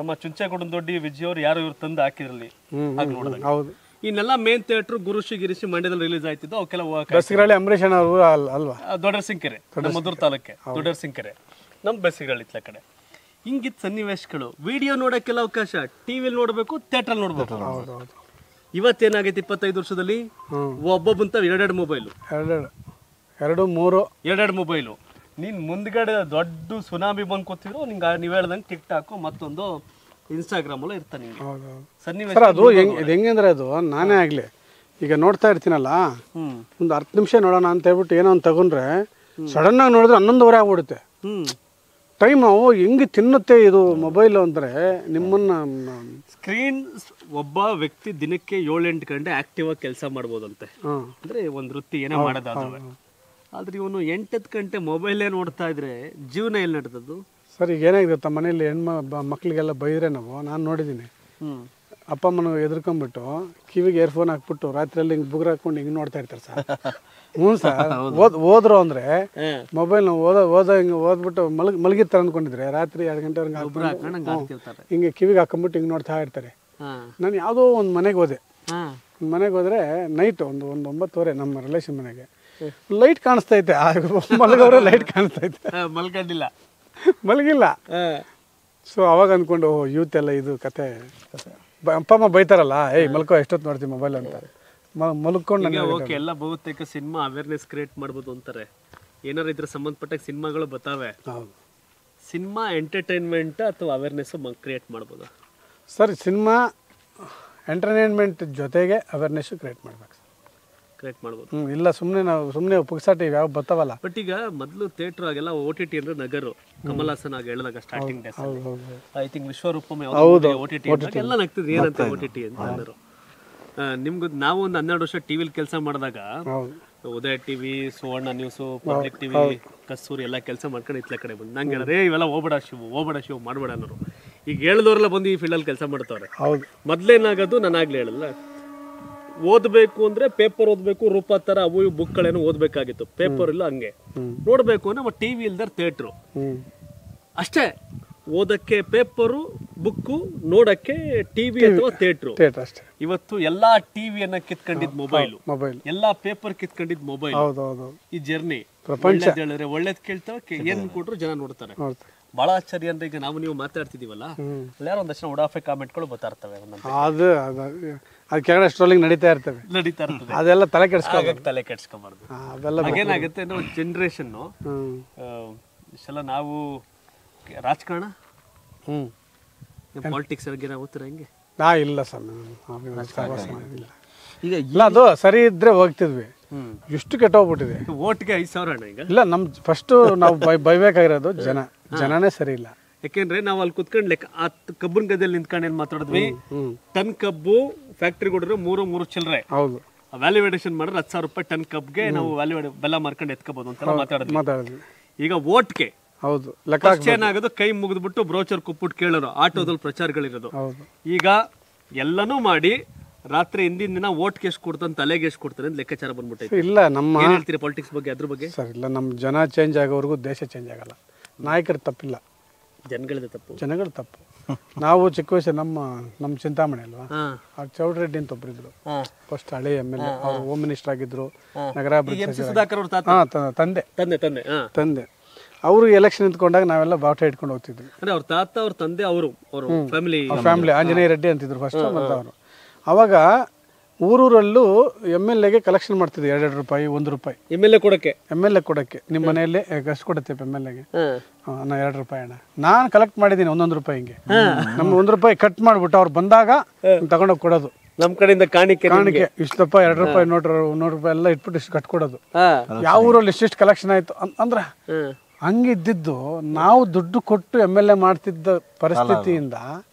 ನಮ್ಮ ಚುಂಚೆಗೌಡನ ದೊಡ್ಡಿ ವಿಜಯ್ ಅವ್ರು ಯಾರು ಇವ್ರು ತಂದು ಹಾಕಿದ್ರಲ್ಲಿ. ಇನ್ನೆಲ್ಲ ಮೇನ್ ಥಿಯೇಟರ್ ಗುರುಶಿ ಗಿರಿಶಿ ಮಂಡ್ಯದಲ್ಲಿ ರಿಲೀಸ್ ಆಯ್ತಿದ್ದು ಅವಕ್ಕೆಲ್ಲ ಹೋಗಕ್ಕೆ ಬಸ್ಗಿರಳ್ಳಿ ಅಂಬರೀಷ್ ಅಣ್ಣ ಅವ್ರು ಅಲ್ವಾ? ದೊಡ್ಡಸಿಂಕೆರೆ, ನಮ್ಮ ಮಧುರ ತಾಲೂಕೆ ದೊಡ್ಡಸಿಂಕೆರೆ, ನಮ್ಮ ಬಸ್ಸಿಗಳು ಇತ್ಲ ಕಡೆ. ಹಿಂಗಿತ್ತು ಸನ್ನಿವೇಶಗಳು. ವಿಡಿಯೋ ನೋಡೋಕ್ಕೆಲ್ಲ ಅವಕಾಶ, ಟಿವಿಲಿ ನೋಡಬೇಕು, ಥಿಯೇಟ್ರಲ್ಲಿ ನೋಡ್ಬೇಕು. ಇವತ್ತೇನಾಗೈತೆ 25 ವರ್ಷದಲ್ಲಿ ಒಬ್ಬೊಬ್ಬಂತ ಎರಡೆರಡು ಮೊಬೈಲು, ಎರಡೆರಡು ಮೊಬೈಲು. ನೀನ್ ಮುಂದ್ಗಡೆ ದೊಡ್ಡ ಸುನಾಮಿ ಬಂದ್ ಕೂತಿದ್ರು ನಿಂಗೆ ನೀವ್ ಹೇಳ್ದಂಗೆ ಟಿಕ್ ಟಾಕ್ ಮತ್ತೊಂದು ಇನ್ಸ್ಟಾಗ್ರಾಮ್ ಅಲ್ಲ ಇರ್ತಾನೆ ಸನ್ನಿವೇಶ. ಅದು ಹೆಂಗಂದ್ರೆ ಅದು ನಾನೇ ಆಗ್ಲಿ ಈಗ ನೋಡ್ತಾ ಇರ್ತೀನಲ್ಲ, ಒಂದು 10 ನಿಮಿಷ ನೋಡೋಣ ಅಂತ ಹೇಳ್ಬಿಟ್ಟು ಏನೋ ಒಂದು ತಗೊಂಡ್ರೆ ಸಡನ್ ಆಗಿ ನೋಡಿದ್ರೆ 11:30 ಆಗ್ಬಿಡುತ್ತೆ. ಟೈಮ್ ನಾವು ಹೆಂಗೆ ತಿನ್ನುತ್ತೆ ಇದು ಮೊಬೈಲ್ ಅಂದ್ರೆ ನಿಮ್ಮನ್ನ. ಸ್ಕ್ರೀನ್ ಒಬ್ಬ ವ್ಯಕ್ತಿ ದಿನಕ್ಕೆ 7-8 ಗಂಟೆ ಆಕ್ಟಿವ್ ಆಗಿ ಕೆಲಸ ಮಾಡ್ಬೋದಂತೆ, ಅಂದ್ರೆ ಒಂದು ವೃತ್ತಿ ಏನೋ ಮಾಡೋದಾದ್ರೆ. ಆದ್ರೆ ಇವನು 8 ಗಂಟೆ ಮೊಬೈಲೇ ನೋಡ್ತಾ ಇದ್ರೆ ಜೀವನ ಎಲ್ಲಿ ನಡೆದದ್ದು ಸರ್? ಈಗ ಏನಾಗಿದೆ ಗೊತ್ತಾ, ಮನೇಲಿ ಮಕ್ಳಿಗೆಲ್ಲ ಬೈದ್ರೆ ನಾನು ನೋಡಿದ್ದೀನಿ, ಅಪ್ಪ ಅಮ್ಮನ ಎದುರ್ಕೊಂಡ್ಬಿಟ್ಟು ಕಿವಿಗೆ ಇಯರ್ಫೋನ್ ಹಾಕ್ಬಿಟ್ಟು ರಾತ್ರಿಯಲ್ಲಿ ಹಿಂಗೆ ಬುಗ್ರ ಹಾಕೊಂಡು ಹಿಂಗೆ ನೋಡ್ತಾ ಇರ್ತಾರೆ ಸರ್. ಹ್ಞೂ ಸರ್, ಓದ್ರು ಅಂದ್ರೆ ಮೊಬೈಲ್ ಹಿಂಗೆ ಓದ್ಬಿಟ್ಟು ಮಲಗಿರ್ತಾರೆ ಅಂದ್ಕೊಂಡಿದ್ರೆ ರಾತ್ರಿ 2 ಗಂಟೆವರೆಗೆ ಹಿಂಗೆ ಕಿವಿಗೆ ಹಾಕೊಂಡ್ಬಿಟ್ಟು ಹಿಂಗೆ ನೋಡ್ತಾ ಇರ್ತಾರೆ. ನಾನು ಯಾವುದೋ ಒಂದು ಮನೆಗೆ ಹೋದ್ರೆ ನೈಟ್ ಒಂದು 9:30 ನಮ್ಮ ರಿಲೇಷನ್ ಮನೆಗೆ ಲೈಟ್ ಕಾಣಿಸ್ತೈತೆ, ಮಲಗೋರೆ ಲೈಟ್ ಕಾಣಿಸ್ತೈತೆ, ಮಲಗಿಲ್ಲ. ಸೊ ಅವಾಗ ಅಂದ್ಕೊಂಡು ಯೂತ್ ಎಲ್ಲ ಇದು ಕತೆ. ಅಪ್ಪ ಅಮ್ಮ ಬೈತಾರಲ್ಲ, ಮಲ್ಕೋ ಎಷ್ಟೊತ್ತು ನೋಡ್ತೀವಿ ಮೊಬೈಲ್ ಅಂತ, ಮಲ್ಕೊಂಡು. ಓಕೆ, ಎಲ್ಲ ಬಹುತೇಕ ಸಿನಿಮಾ ಅವೇರ್ನೆಸ್ ಕ್ರಿಯೇಟ್ ಮಾಡ್ಬೋದು ಅಂತಾರೆ. ಏನಾರು ಇದ್ರ ಸಂಬಂಧಪಟ್ಟ ಸಿನಿಮಾಗಳು ಬರ್ತಾವೆ. ಸಿನಿಮಾ ಎಂಟರ್ಟೈನ್ಮೆಂಟ್ ಅಥವಾ ಅವೇರ್ನೆಸ್ ಕ್ರಿಯೇಟ್ ಮಾಡ್ಬೋದು ಸರ್? ಸಿನಿಮಾ ಎಂಟರ್ಟೈನ್ಮೆಂಟ್ ಜೊತೆಗೆ ಅವೇರ್ನೆಸ್ ಕ್ರಿಯೇಟ್ ಮಾಡ್ಬೇಕು, ಕ್ರಿಯೇಟ್ ಮಾಡ್ಬೋದು. ಇಲ್ಲ ಸುಮ್ಮನೆ ಪುಕ್ಸಾಟಿ ಯಾವ ಬರ್ತಾವಲ್ಲ. ಬಟ್ ಈಗ ಮೊದಲು ಥಿಯೇಟರ್ ಆಗೆಲ್ಲ OTT ಅಂದ್ರೆ ನಗರು, ಕಮಲ್ ಹಾಸನ್ ಆಗ ಹೇಳಿದಾಗ starting days I think Vishwaroopam OTT ಎಲ್ಲ ನಗ್ತಿದ್ರು, ಏನಂತ OTT ಅಂತ ಅಂದರು. ನಿಮ್ಗೆ ನಾವು ಒಂದು 12 ವರ್ಷ ಟಿವಿಲಿ ಕೆಲಸ ಮಾಡಿದಾಗ ಉದಯ ಟಿವಿ, ಸುವರ್ಣ ನ್ಯೂಸು, ಪಬ್ಲಿಕ್ ಟಿವಿ, ಕಸ್ತೂರಿ ಎಲ್ಲ ಕೆಲಸ ಮಾಡ್ಕೊಂಡು ಇತ್ಲ ಕಡೆ ಬಂದು ನಂಗೆ ಹೇಳಿದ್ರೆ ಇವೆಲ್ಲ ಹೋಗ್ಬೇಡ ಶಿವು ಮಾಡಬೇಡ ಅನ್ನೋರು. ಈಗ ಹೇಳಿದವರೆಲ್ಲ ಬಂದು ಈ ಫೀಲ್ಡಲ್ಲಿ ಕೆಲಸ ಮಾಡ್ತಾವ್ರೆ. ಮೊದ್ಲೇನಾಗೋದು ನಾನಾಗ್ಲೇ ಹೇಳಲ್ಲ, ಓದಬೇಕು ಅಂದ್ರೆ ಪೇಪರ್ ಓದಬೇಕು, ರೂಪ ತರ ಅವು ಇವು ಬುಕ್ಗಳೇನೋ ಓದಬೇಕಾಗಿತ್ತು. ಪೇಪರ್ ಇಲ್ಲ, ಹಂಗೆ ನೋಡ್ಬೇಕು ಅಂದ್ರೆ ಟಿವಿ ಇಲ್ದಾರ ಥಿಯೇಟ್ರು ಅಷ್ಟೇ. ಓದಕ್ಕೆ ಪೇಪರು, ಬುಕ್ಕು, ನೋಡಕ್ಕೆ ಟಿವಿ ಅಥವಾ ಥಿಯೇಟ್ರು. ಇವತ್ತು ಎಲ್ಲಾ ಟಿವಿಯನ್ನ ಕಿತ್ಕೊಂಡಿದ್ ಮೊಬೈಲ್, ಎಲ್ಲಾ ಪೇಪರ್ ಕಿತ್ಕೊಂಡಿದ್ ಮೊಬೈಲ್. ಈ ಜರ್ನಿ ಹೇಳಿದ್ರೆ ಒಳ್ಳೇದ್ ಕೇಳ್ತಾವೆ, ಏನ್ ಕೊಟ್ರು ಜನ ನೋಡ್ತಾರೆ. ಬಹಳ ಆಶ್ಚರ್ಯ ಅಂದ್ರೆ ಈಗ ನಾವು ನೀವು ಮಾತಾಡ್ತಿದೀವಲ್ಲ, ಯಾರೋ ಒಂದಷ್ಟು ಉಡಾಫೆ ಕಾಮೆಂಟ್ಗಳು ಬರ್ತಾ ಇರ್ತವೆ, ಅದು ಕೆಳಗಡೆ ಸ್ಟ್ರೋಲಿಂಗ್ ನಡೀತಾ ಇರ್ತವೆ, ಅದೆಲ್ಲ ತಲೆ ಕೆಡ್ಸ್ಕೊಬಾರ್ದು. ಹಾಗೇನಾಗುತ್ತೆ ಅಂದ್ರೆ ಒಂದು ಜನರೇಷನ್ ಇಷ್ಟೆಲ್ಲ ನಾವು ರಾಜಕಾರಣ ಪಾಲಿಟಿಕ್ಸ್ ಓದ್ತೀರ ಹೆಂಗೆ? ಇಲ್ಲ ಸರ್, ಈಗ ಇಲ್ಲ, ಅದು ಸರಿ ಇದ್ರೆ ಹೋಗ್ತಿದ್ವಿ, ಎಷ್ಟು ಕೆಟ್ಟೋಗ್ಬಿಟ್ಟಿದೆ. ಓಟ್ಗೆ 5,000 ಅಣ್ಣ ಈಗ. ಇಲ್ಲ, ನಮ್ ಫಸ್ಟ್ ನಾವು ಬೈಬೇಕಾಗಿರೋದು ಜನನೇ ಸರಿ ಇಲ್ಲ. ಯಾಕೆಂದ್ರೆ ನಾವು ಅಲ್ಲಿ ಕುತ್ಕೊಂಡ್ ಲೆಕ್ಕ ಕಬ್ಬನ್ ಗದ್ದೆಯಲ್ಲಿ ನಿಂತ್ಕೊಂಡು ಏನ್ ಮಾತಾಡಿದ್ವಿ, ಟನ್ ಕಬ್ಬು ಫ್ಯಾಕ್ಟ್ರಿ ಕೊಡಿದ್ರೆ 3 ಚಿಲ್ಲರೆ, ಹೌದು, ವ್ಯಾಲ್ಯೂಡೇಷನ್ ಮಾಡಿದ್ರೆ 10,000 ರೂಪಾಯಿ ಟನ್ ಕಬ್ಗೆ ನಾವು ಬೆಲ್ಲ ಮಾರ್ಕೊಂಡು ಎತ್ಕೋಬಹುದು ಅಂತ ಮಾತಾಡಿದ್ವಿ. ಈಗ ಓಟ್ಗೆ ಹೌದು ಏನಾಗೋದು, ಕೈ ಮುಗಿದ್ಬಿಟ್ಟು ಬ್ರೋಚರ್ ಕುಪ್ಪಿಟ್ಟು ಕೇಳೋರು, ಆಟೋದಲ್ಲಿ ಪ್ರಚಾರಗಳಿರೋದು. ಈಗ ಎಲ್ಲನೂ ಮಾಡಿ ರಾತ್ರಿ ಹಿಂದಿನ ದಿನ ಓಟ್ಗೆ ಎಷ್ಟು ಕೊಡ್ತಾನೆ, ತಲೆಗೆ ಎಷ್ಟು ಕೊಡ್ತಾನೆ ಅಂತ ಲೆಕ್ಕಾಚಾರ ಬಂದ್ಬಿಟ್ಟೈತೆ. ಇಲ್ಲ, ನಮ್ಮ ಏನ್ ಹೇಳ್ತೀರಿ ಪಾಲಿಟಿಕ್ಸ್ ಬಗ್ಗೆ, ಅದ್ರ ಬಗ್ಗೆ? ಸರ್ ಇಲ್ಲ, ನಮ್ಮ ಜನ ಚೇಂಜ್ ಆಗೋವರೆಗೂ ದೇಶ ಚೇಂಜ್ ಆಗಲ್ಲ. ನಾಯಕರ ತಪ್ಪಿಲ್ಲ, ಜನಗಳ ತಪ್ಪು. ನಾವು ಚಿಕ್ಕ ವಯಸ್ಸು ನಮ್ಮ ಚಿಂತಾಮಣಿ ಅಲ್ವಾ, ಚೌಡರೆಡ್ಡಿ ಅಂತ ಒಬ್ಬರಿದ್ರು, ಫಸ್ಟ್ ಹಳೆ MLA, ಅವರು ಹೋಮ್ ಮಿನಿಸ್ಟರ್ ಆಗಿದ್ರು, ನಗರಾಭಿವೃದ್ಧಿ ತಂದೆ. ಅವರು ಎಲೆಕ್ಷನ್ ನಿಂತ್ಕೊಂಡಾಗ ನಾವೆಲ್ಲ ಬಾವುಟ ಇಟ್ಕೊಂಡು ಹೋಗ್ತಿದ್ವಿ. ಅಂದ್ರೆ ಅವ್ರ ತಾತ, ಅವ್ರ ತಂದೆ, ಅವರು ಫ್ಯಾಮಿಲಿ ಆಂಜನೇಯ ರೆಡ್ಡಿ ಅಂತಿದ್ರು ಫಸ್ಟ್. ಮತ್ತು ಅವರು ಅವಾಗ ಊರೂರಲ್ಲೂ MLAಗೆ ಕಲೆಕ್ಷನ್ ಮಾಡ್ತಿದ್ವಿ, 2 ರೂಪಾಯಿ, 1 ರೂಪಾಯಿ MLA ಕೊಡಕ್ಕೆ. ನಿಮ್ಮ ಮನೆಯಲ್ಲಿ ಎಷ್ಟು ಕೊಡುತ್ತೆ MLAಗೆ? ನಾ 2 ರೂಪಾಯಿ ಅಣ್ಣ ನಾನು ಕಲೆಕ್ಟ್ ಮಾಡಿದ್ದೀನಿ, 1 ರೂಪಾಯಿ. ಹಿಂಗೆ ನಮ್ಗೆ 1 ರೂಪಾಯಿ ಕಟ್ ಮಾಡ್ಬಿಟ್ಟು ಅವ್ರು ಬಂದಾಗ ತಗೊಂಡೋಗಿ ಕೊಡೋದು. ನಮ್ ಕಡೆಯಿಂದ ಕಾಣಿಕೆ ಇಷ್ಟಪ್ಪ 2 ರೂಪಾಯಿ ನೋಟ್ ರೂಪಾಯಿ ಎಲ್ಲ ಇಟ್ಬಿಟ್ಟು ಇಷ್ಟು ಕಟ್ಕೊಡೋದು. ಯಾವ ಊರಲ್ಲಿ ಇಷ್ಟಿಷ್ಟು ಕಲೆಕ್ಷನ್ ಆಯ್ತು ಅಂದ್ರ ಹಂಗಿದ್ದು. ನಾವು ದುಡ್ಡು ಕೊಟ್ಟು MLA ಮಾಡ್ತಿದ್ದ ಪರಿಸ್ಥಿತಿಯಿಂದ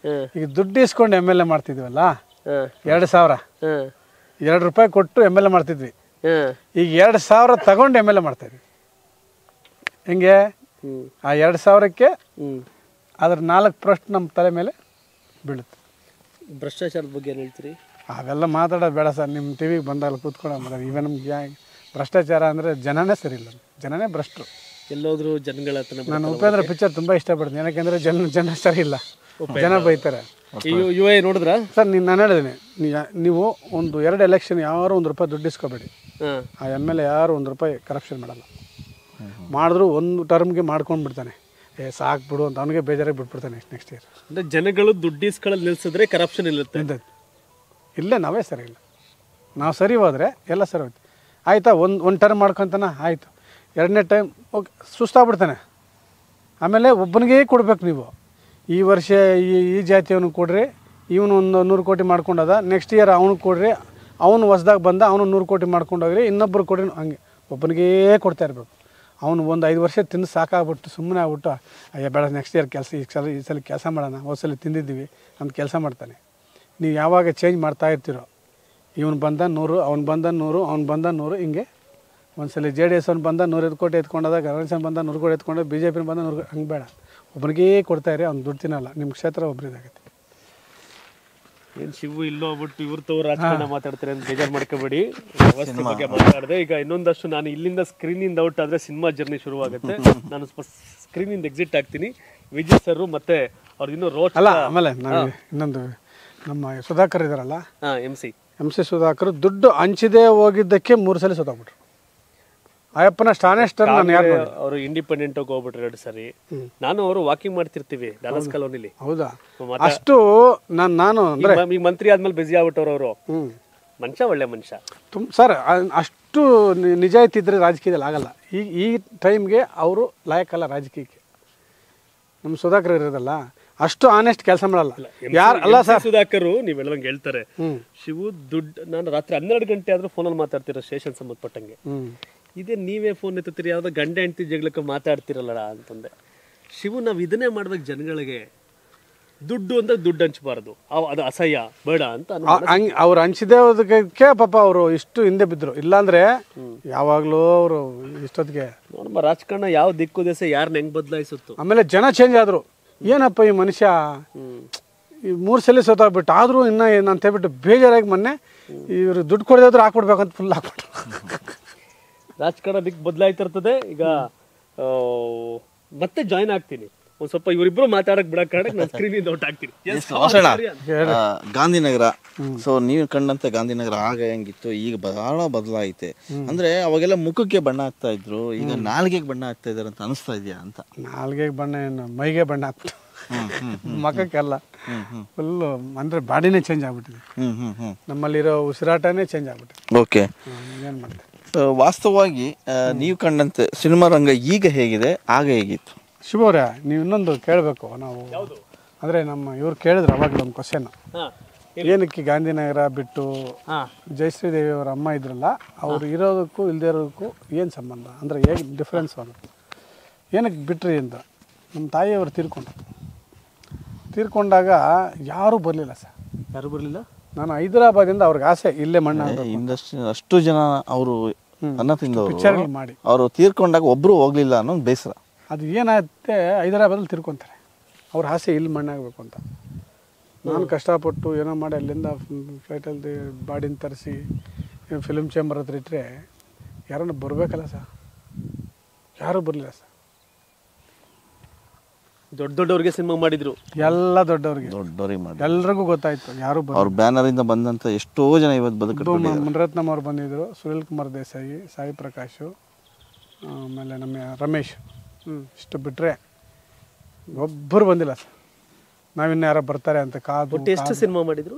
ಈಗ ದುಡ್ಡು ಇಸ್ಕೊಂಡು MLA ಮಾಡ್ತಿದ್ವಲ್ಲ, 2,000 2 ರೂಪಾಯಿ ಕೊಟ್ಟು MLA ಮಾಡ್ತಿದ್ವಿ. ಈಗ 2,000 ತಗೊಂಡು MLA ಮಾಡ್ತಾ ಇದ್ವಿ. ಹಿಂಗೆ ಆ 2,000ಕ್ಕೆ ಅದ್ರ 4% ನಮ್ಮ ತಲೆ ಮೇಲೆ ಬೀಳುತ್ತೆ. ಭ್ರಷ್ಟಾಚಾರದ ಬಗ್ಗೆ ಏನು ಹೇಳ್ತೀರಿ? ಅವೆಲ್ಲ ಮಾತಾಡೋದು ಬೇಡ ಸರ್, ನಿಮ್ಮ ಟಿವಿಗೆ ಬಂದಾಗ ಕೂತ್ಕೊಂಡು ಇವೇ ನಮ್ಗೆ ಭ್ರಷ್ಟಾಚಾರ ಅಂದರೆ ಜನನೇ ಸರಿ ಇಲ್ಲ, ಜನನೇ ಭ್ರಷ್ಟರು. ಎಲ್ಲೋದ್ರು ಜನಗಳ ಹತ್ರ. ನಾನು ಉಪೇಂದ್ರ ಪಿಕ್ಚರ್ ತುಂಬ ಇಷ್ಟಪಡ್ತೀನಿ, ಯಾಕೆಂದರೆ ಜನ ಸರಿ ಇಲ್ಲ. ಜನ ಬೈತಾರೆ. ಯು ಎ ನೋಡಿದ್ರ ಸರ್ ನಾನು ಹೇಳಿದ್ದೀನಿ, ನೀವು ಒಂದು 2 ಎಲೆಕ್ಷನ್ ಯಾರು ₹1 ದುಡ್ಡು ಇಸ್ಕೋಬೇಡಿ. ಆ MLA ಯಾರು ₹1 ಕರಪ್ಷನ್ ಮಾಡಲ್ಲ. ಮಾಡಿದ್ರು ಒಂದು ಟರ್ಮ್ಗೆ ಮಾಡ್ಕೊಂಡು ಬಿಡ್ತಾನೆ, ಸಾಕು ಬಿಡು ಅಂತ ಅವನಿಗೆ ಬೇಜಾರಾಗಿ ಬಿಟ್ಬಿಡ್ತಾನೆ ನೆಕ್ಸ್ಟ್ ಇಯರ್. ಅಂದ್ರೆ ಜನಗಳು ದುಡ್ಡು ಇಸ್ಕೊಳ್ಳೋದು ನಿಲ್ಸಿದ್ರೆ ಕರಪ್ಷನ್ ಇರುತ್ತೆ. ಇಲ್ಲೇ ನಾವೇ ಸರಿ ಇಲ್ಲ, ನಾವು ಸರಿ ಹೋದರೆ ಎಲ್ಲ ಸರಿ ಹೋಯ್ತು. ಆಯಿತಾ, ಒಂದು ಟರ್ಮ್ ಮಾಡ್ಕೊತಾನ ಆಯಿತು, 2ನೇ ಟೈಮ್ ಓಕೆ ಸುಸ್ತಾಗ್ಬಿಡ್ತಾನೆ. ಆಮೇಲೆ ಒಬ್ಬನಿಗೇ ಕೊಡ್ಬೇಕು ನೀವು. ಈ ವರ್ಷ ಈ ಜಾತಿಯವನಿಗೆ ಕೊಡ್ರಿ, ಇವನು ಒಂದು 100 ಕೋಟಿ ಮಾಡ್ಕೊಂಡದ, ನೆಕ್ಸ್ಟ್ ಇಯರ್ ಅವ್ನಿಗೆ ಕೊಡ್ರಿ, ಅವನು ಹೊಸ್ದಾಗಿ ಬಂದ ಅವನು 100 ಕೋಟಿ ಮಾಡ್ಕೊಂಡೋಗ್ರಿ, ಇನ್ನೊಬ್ಬರು ಕೊಡ್ರಿ, ಹಂಗೆ ಒಬ್ಬನಿಗೇ ಕೊಡ್ತಾ ಇರಬೇಕು. ಅವನು ಒಂದು 5 ವರ್ಷ ತಿಂದು ಸಾಕಾಗ್ಬಿಟ್ಟು ಸುಮ್ಮನೆ ಆಗ್ಬಿಟ್ಟು ಅಯ್ಯ ಬೇಡ ನೆಕ್ಸ್ಟ್ ಇಯರ್ ಕೆಲಸ ಈ ಸಲ ಕೆಲಸ ಮಾಡೋಣ, ಹೋದ್ಸಲ ತಿಂದಿದ್ದೀವಿ ಅಂತ ಕೆಲಸ ಮಾಡ್ತಾನೆ. ನೀವು ಯಾವಾಗ ಚೇಂಜ್ ಮಾಡ್ತಾ ಇರ್ತೀರೋ, ಇವನು ಬಂದ 100, ಅವ್ನು ಬಂದ 100, ಅವ್ನು ಬಂದ 100, ಹಿಂಗೆ ಒಂದ್ಸಲ JDS ಅವ್ನು ಬಂದ 100 ಕೋಟಿ ಎತ್ಕೊಂಡಾಗ, ಕಾಂಗ್ರೆಸ್ ಬಂದ 100 ಕೋಟಿ ಎತ್ಕೊಂಡ, BJP ಬಂದ 100, ಹಂಗೆ ಬೇಡ, ಒಬ್ಬನಿಗೇ ಕೊಡ್ತಾ ಇರಿ, ಅವ್ನು ದುಡ್ಡು ತಿನ್ನಲ್ಲ, ನಿಮ್ಮ ಕ್ಷೇತ್ರ ಒಬ್ಬರಿದಾಗುತ್ತೆ. ಏನು ಶಿವು ಇಲ್ಲೋ ಹೋಗ್ಬಿಟ್ಟು ಇವ್ರ ತವ್ರು ರಾಜಕಾರಣ ಮಾತಾಡ್ತಾರೆ ಅಂತ ಬೇಜಾರು ಮಾಡ್ಕೋಬೇಡಿ. ವ್ಯವಸ್ಥೆ ಬಗ್ಗೆ ಮಾತಾಡಿದೆ. ಈಗ ಇನ್ನೊಂದಷ್ಟು ನಾನು ಇಲ್ಲಿಂದ ಸ್ಕ್ರೀನಿಂದ ಔಟ್ ಆದರೆ ಸಿನಿಮಾ ಜರ್ನಿ ಶುರುವಾಗುತ್ತೆ. ನಾನು ಸ್ಕ್ರೀನಿಂದ ಎಕ್ಸಿಟ್ ಆಗ್ತೀನಿ. ವಿಜಯ್ ಸರ್ ಮತ್ತೆ ಅವ್ರು ಇನ್ನೂ ರೋಚ ಅಲ್ಲ. ಆಮೇಲೆ ನಾವು ಇನ್ನೊಂದು ನಮ್ಮ ಸುಧಾಕರ್ ಇದಾರಲ್ಲ, MC ಸುಧಾಕರ್, ದುಡ್ಡು ಹಂಚಿದೆ ಹೋಗಿದ್ದಕ್ಕೆ 3 ಸಲ ಸೋತಾಗ್ಬಿಟ್ರು. ಅಯ್ಯಪ್ಪನ ಸ್ಟಾನೆಸ್ಟರ್ ನಾನು ಯಾರು ಅವರು ಇಂಡಿಪೆಂಡೆಂಟ್ ಆಗಿ ಹೋಗ್ಬಿಟ್ರು 2 ಸರಿ. ನಾನು ಅವರು ವಾಕಿಂಗ್ ಮಾಡ್ತಿರ್ತೀವಿ ಡಾಲಸ್ ಕಾಲೋನಿಲಿ. ಹೌದಾ? ಅಷ್ಟು ನಾನು ಅಂದ್ರೆ ಈಗ ಮಂತ್ರಿ ಆದ್ಮೇಲೆ ಬಿಸಿ ಆಗ್ಬಿಟ್ಟವ್ರು ಅವರು. ಮನುಷ್ಯ ಒಳ್ಳೆ ಮನುಷ್ಯ ಸರ್. ಅಷ್ಟು ನಿಜಾಯಿತಿ ಇದ್ರೆ ರಾಜಕೀಯದಲ್ಲಿ ಆಗಲ್ಲ. ಈ ಟೈಮ್ಗೆ ಅವರು ಲಾಯಕಲ್ಲ ರಾಜಕೀಯಕ್ಕೆ. ನಮ್ಮ ಸುಧಾಕರ್ ಇರೋದಲ್ಲ, ಅಷ್ಟು ಆನೆಸ್ಟ್ ಕೆಲಸ ಮಾಡಲ್ಲ ಯಾರು. ಅಲ್ಲ ಸರ್, ಸುಧಾಕರ್ ನೀವು ಹೇಳಂಗೆ ಹೇಳ್ತಾರೆ. ಶಿವು ದುಡ್ಡು, ನಾನು ರಾತ್ರಿ 12 ಗಂಟೆ ಆದ್ರೂ ಫೋನಲ್ಲಿ ಮಾತಾಡ್ತಿರೋ ಸ್ಟೇಷನ್ ಸಂಬಂಧಪಟ್ಟಂಗೆ. ಇದೇ ನೀವೇ ಫೋನ್ ಎತ್ತೀರಿ, ಯಾವ್ದೋ ಗಂಡ ಹೆಂಡತಿ ಜಗಳಕ್ಕೆ ಮಾತಾಡ್ತಿರಲ್ಲ ಅಂತಂದೆ. ಶಿವು, ನಾವು ಇದನ್ನೇ ಮಾಡ್ಬೇಕು ಜನಗಳಿಗೆ. ದುಡ್ಡು ಅಂದ್ರೆ ದುಡ್ಡು ಹಂಚಬಾರ್ದು, ಅದು ಅಸಹ್ಯ, ಬೇಡ ಅಂತ ಅವ್ರು ಹಂಚಿದೆ ಹೋದಕ್ಕೆ ಪಾಪ ಅವರು ಇಷ್ಟು ಹಿಂದೆ ಬಿದ್ರು. ಇಲ್ಲಾಂದ್ರೆ ಯಾವಾಗ್ಲೂ ಅವರು ಇಷ್ಟೊತ್ತಿಗೆ ನೋಡಮ್ಮ ರಾಜಕಾರಣ ಯಾವ ದಿಕ್ಕು ದೇಶ ಯಾರನ್ನ ಹೆಂಗ್ ಬದಲಾಯಿಸುತ್ತು. ಆಮೇಲೆ ಜನ ಚೇಂಜ್ ಆದ್ರು. ಏನಪ್ಪ ಈ ಮನುಷ್ಯ ಈ 3 ಸಲ ಸೋತಾಗ್ಬಿಟ್ಟು ಆದ್ರೂ ಇನ್ನ ಏನಂತ ಹೇಳ್ಬಿಟ್ಟು ಬೇಜಾರಾಗಿ ಮೊನ್ನೆ ಇವ್ರು ದುಡ್ಡು ಕೊಡೋದಾದ್ರು ಹಾಕೊಡ್ಬೇಕಂತ ಫುಲ್ ಹಾಕ್ಬಿಟ್ರು. ರಾಜಕಾರಣ ದಿಕ್ಕು ಬದಲಾಯ್ತಿರ್ತದೆ. ಈಗ ಮತ್ತೆ ಜಾಯ್ನ್ ಆಗ್ತೀನಿ. ಒಂದ್ ಸ್ವಲ್ಪ ಇವರಿಬ್ರು ಮಾತಾಡಕ್ ಬಿಡಕ್ ನಾನು ಸ್ಕ್ರೀನಿಂದ ಔಟ್ ಆಗ್ತೀನಿ. ಗಾಂಧಿನಗರ, ಸೊ ನೀವು ಕಂಡಂತೆ ಗಾಂಧಿನಗರ ಆಗ ಹೆಂಗಿತ್ತು, ಈಗ ಬಹಳ ಬದಲಾಯಿತೆ. ಅಂದ್ರೆ ಅವಾಗೆಲ್ಲ ಮುಖಕ್ಕೆ ಬಣ್ಣ ಹಾಕ್ತಾ ಇದ್ರು, ಈಗ ನಾಲ್ಗೆಗೆ ಬಣ್ಣ ಹಾಕ್ತಾ ಇದಾರೆ ಅಂತ ಅನಿಸ್ತಾ ಇದೆಯಾ ಅಂತ? ನಾಲ್ಗೆಗೆ ಬಣ್ಣ ಏನು, ಮೈಗೆ ಬಣ್ಣ ಹಾಕ್ಬಿಟ್ಟು ಮಖಕ್ಕೆಲ್ಲ ಫುಲ್ ಅಂದ್ರೆ ಬಾಡಿನೇ ಚೇಂಜ್ ಆಗ್ಬಿಟ್ಟಿದೆ. ನಮ್ಮಲ್ಲಿರೋ ಉಸಿರಾಟನೇ ಚೇಂಜ್ ಆಗ್ಬಿಟ್ಟಿದೆ. ಓಕೆ, ಏನ್ ಮಾಡ್ತೀವಿ. ವಾಸ್ತವವಾಗಿ ನೀವು ಕಂಡಂತೆ ಸಿನಿಮಾ ರಂಗ ಈಗ ಹೇಗಿದೆ, ಆಗ ಹೇಗಿತ್ತು? ಶಿವವ್ರೆ, ನೀವು ಇನ್ನೊಂದು ಕೇಳಬೇಕು. ನಾವು ಅಂದರೆ ನಮ್ಮ ಇವ್ರು ಕೇಳಿದ್ರು ಅವಾಗಲೂ ಒಂದು ಕ್ವಶನ್, ಏನಕ್ಕೆ ಗಾಂಧಿನಗರ ಬಿಟ್ಟು ಜಯಶ್ರೀ ದೇವಿ ಅವರ ಅಮ್ಮ ಇದ್ರಲ್ಲ, ಅವ್ರು ಇರೋದಕ್ಕೂ ಇಲ್ಲದೆ ಇರೋದಕ್ಕೂ ಏನು ಸಂಬಂಧ, ಅಂದರೆ ಹೇಗೆ ಡಿಫ್ರೆನ್ಸ್ ಆಗುತ್ತೆ, ಏನಕ್ಕೆ ಬಿಟ್ರಿ ಅಂತ. ನಮ್ಮ ತಾಯಿಯವರು ತೀರ್ಕೊಂಡಾಗ ಯಾರೂ ಬರಲಿಲ್ಲ ಸರ್. ಯಾರು ಬರಲಿಲ್ಲ. ನಾನು ಹೈದರಾಬಾದಿಂದ ಅವ್ರಿಗೆ ಆಸೆ ಇಲ್ಲೇ ಮಣ್ಣ ಇಂಡಸ್ಟ್ರಿ ಅಷ್ಟು ಜನ ಅವರು ಅನ್ನ ತಿಂದವರು ಪಿಕ್ಚರ್ಗಳು ಮಾಡಿ ಅವರು ತೀರ್ಕೊಂಡಾಗ ಒಬ್ಬರು ಹೋಗ್ಲಿಲ್ಲ ಅನ್ನೋ ಬೇಸರ. ಅದು ಏನಾಗುತ್ತೆ, ಹೈದರಾಬಾದಲ್ಲಿ ತಿರ್ಕೊತಾರೆ. ಅವ್ರ ಆಸೆ ಇಲ್ಲಿ ಮಣ್ಣಾಗಬೇಕು ಅಂತ. ನಾನು ಕಷ್ಟಪಟ್ಟು ಏನೋ ಮಾಡಿ ಅಲ್ಲಿಂದ ಫ್ಲೈಟಲ್ಲಿ ಬಾಡಿನ ತರಿಸಿ ಫಿಲ್ಮ್ ಚೇಂಬರ್ ಹತ್ರ ಇಟ್ಟರೆ ಯಾರನ್ನ ಬರಬೇಕಲ್ಲ ಸರ್, ಯಾರೂ ಬರಲಿಲ್ಲ ಸರ್. ದೊಡ್ಡವ್ರಿಗೆ ಸಿನಿಮಾ ಮಾಡಿದ್ರು, ಎಲ್ಲ ದೊಡ್ಡವ್ರಿಗೆ ಮಾಡಿ ಎಲ್ರಿಗೂ ಗೊತ್ತಾಯ್ತು. ಯಾರು ಅವ್ರ ಬ್ಯಾನರ್ ಇಂದ ಬಂದಂತ ಎಷ್ಟೋ ಜನ ಇವತ್ತು ಬದುಕಿದ್ರು. ಮುನಿರತ್ನಂ ಅವ್ರು ಬಂದಿದ್ರು, ಸುನಿಲ್ ಕುಮಾರ್ ದೇಸಾಯಿ, ಸಾಯಿ ಪ್ರಕಾಶ್, ಆಮೇಲೆ ನಮ್ಮ ರಮೇಶ್, ಇಷ್ಟು ಬಿಟ್ಟರೆ ಒಬ್ಬರು ಬಂದಿಲ್ಲ ಸರ್. ನಾವಿನ್ನು ಯಾರೋ ಬರ್ತಾರೆ ಅಂತ ಕಾದು. ಎಷ್ಟು ಸಿನಿಮಾ ಮಾಡಿದ್ರು?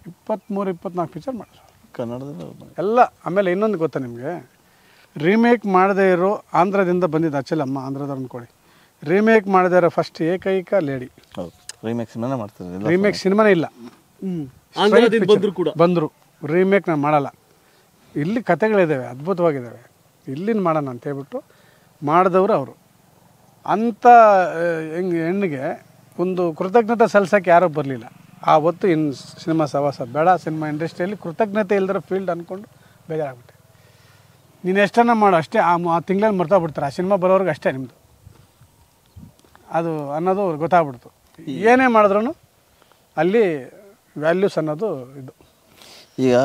23-24 ಪಿಕ್ಚರ್ ಮಾಡಿದ್ರು ಕನ್ನಡದಲ್ಲಿ ಎಲ್ಲ. ಆಮೇಲೆ ಇನ್ನೊಂದು ಗೊತ್ತಾ ನಿಮಗೆ, ರೀಮೇಕ್ ಮಾಡದೇ ಇರೋ ಆಂಧ್ರದಿಂದ ಬಂದಿದ್ದು ಅಚ್ಚಲಮ್ಮ, ಆಂಧ್ರದವ್ರನ್ನ ಕೊಡಿ. ರೀಮೇಕ್ ಮಾಡದೇ ಇರೋ ಫಸ್ಟ್ ಏಕೈಕ ಲೇಡಿ. ರೀಮೇಕ್ ಸಿನಿಮಾನೇ ಮಾಡ್ತಾರೆ. ರೀಮೇಕ್ ಸಿನಿಮಾನೇ ಇಲ್ಲ, ಬಂದರು ರೀಮೇಕ್ ನಾನು ಮಾಡಲ್ಲ. ಇಲ್ಲಿ ಕತೆಗಳಿದ್ದಾವೆ, ಅದ್ಭುತವಾಗಿದ್ದಾವೆ, ಇಲ್ಲಿನ ಮಾಡೋಣ ಅಂತ ಹೇಳ್ಬಿಟ್ಟು ಮಾಡಿದವರು ಅವರು. ಅಂಥ ಹೆಣ್ಣಿಗೆ ಒಂದು ಕೃತಜ್ಞತೆ ಸಲ್ಲಿಸೋಕ್ಕೆ ಯಾರೂ ಬರಲಿಲ್ಲ ಆವತ್ತು. ಇನ್ನು ಸಿನಿಮಾ ಸವಾಸ ಬೇಡ, ಸಿನಿಮಾ ಇಂಡಸ್ಟ್ರಿಯಲ್ಲಿ ಕೃತಜ್ಞತೆ ಇಲ್ದಿರೋ ಫೀಲ್ಡ್ ಅಂದ್ಕೊಂಡು ಬೇಜಾರಾಗ್ಬಿಟ್ಟೆ. ನೀನು ಎಷ್ಟನ್ನ ಮಾಡು ಅಷ್ಟೇ, ಆ ತಿಂಗಳಲ್ಲಿ ಮರ್ತಾ ಬಿಡ್ತಾರೆ. ಆ ಸಿನಿಮಾ ಬರೋರ್ಗೆ ಅಷ್ಟೇ ನಿಮ್ಮದು ಅದು ಅನ್ನೋದು ಗೊತ್ತಾಗ್ಬಿಡ್ತು. ಏನೇ ಮಾಡಿದ್ರು ಅಲ್ಲಿ ವ್ಯಾಲ್ಯೂಸ್ ಅನ್ನೋದು ಇದು. ಈಗ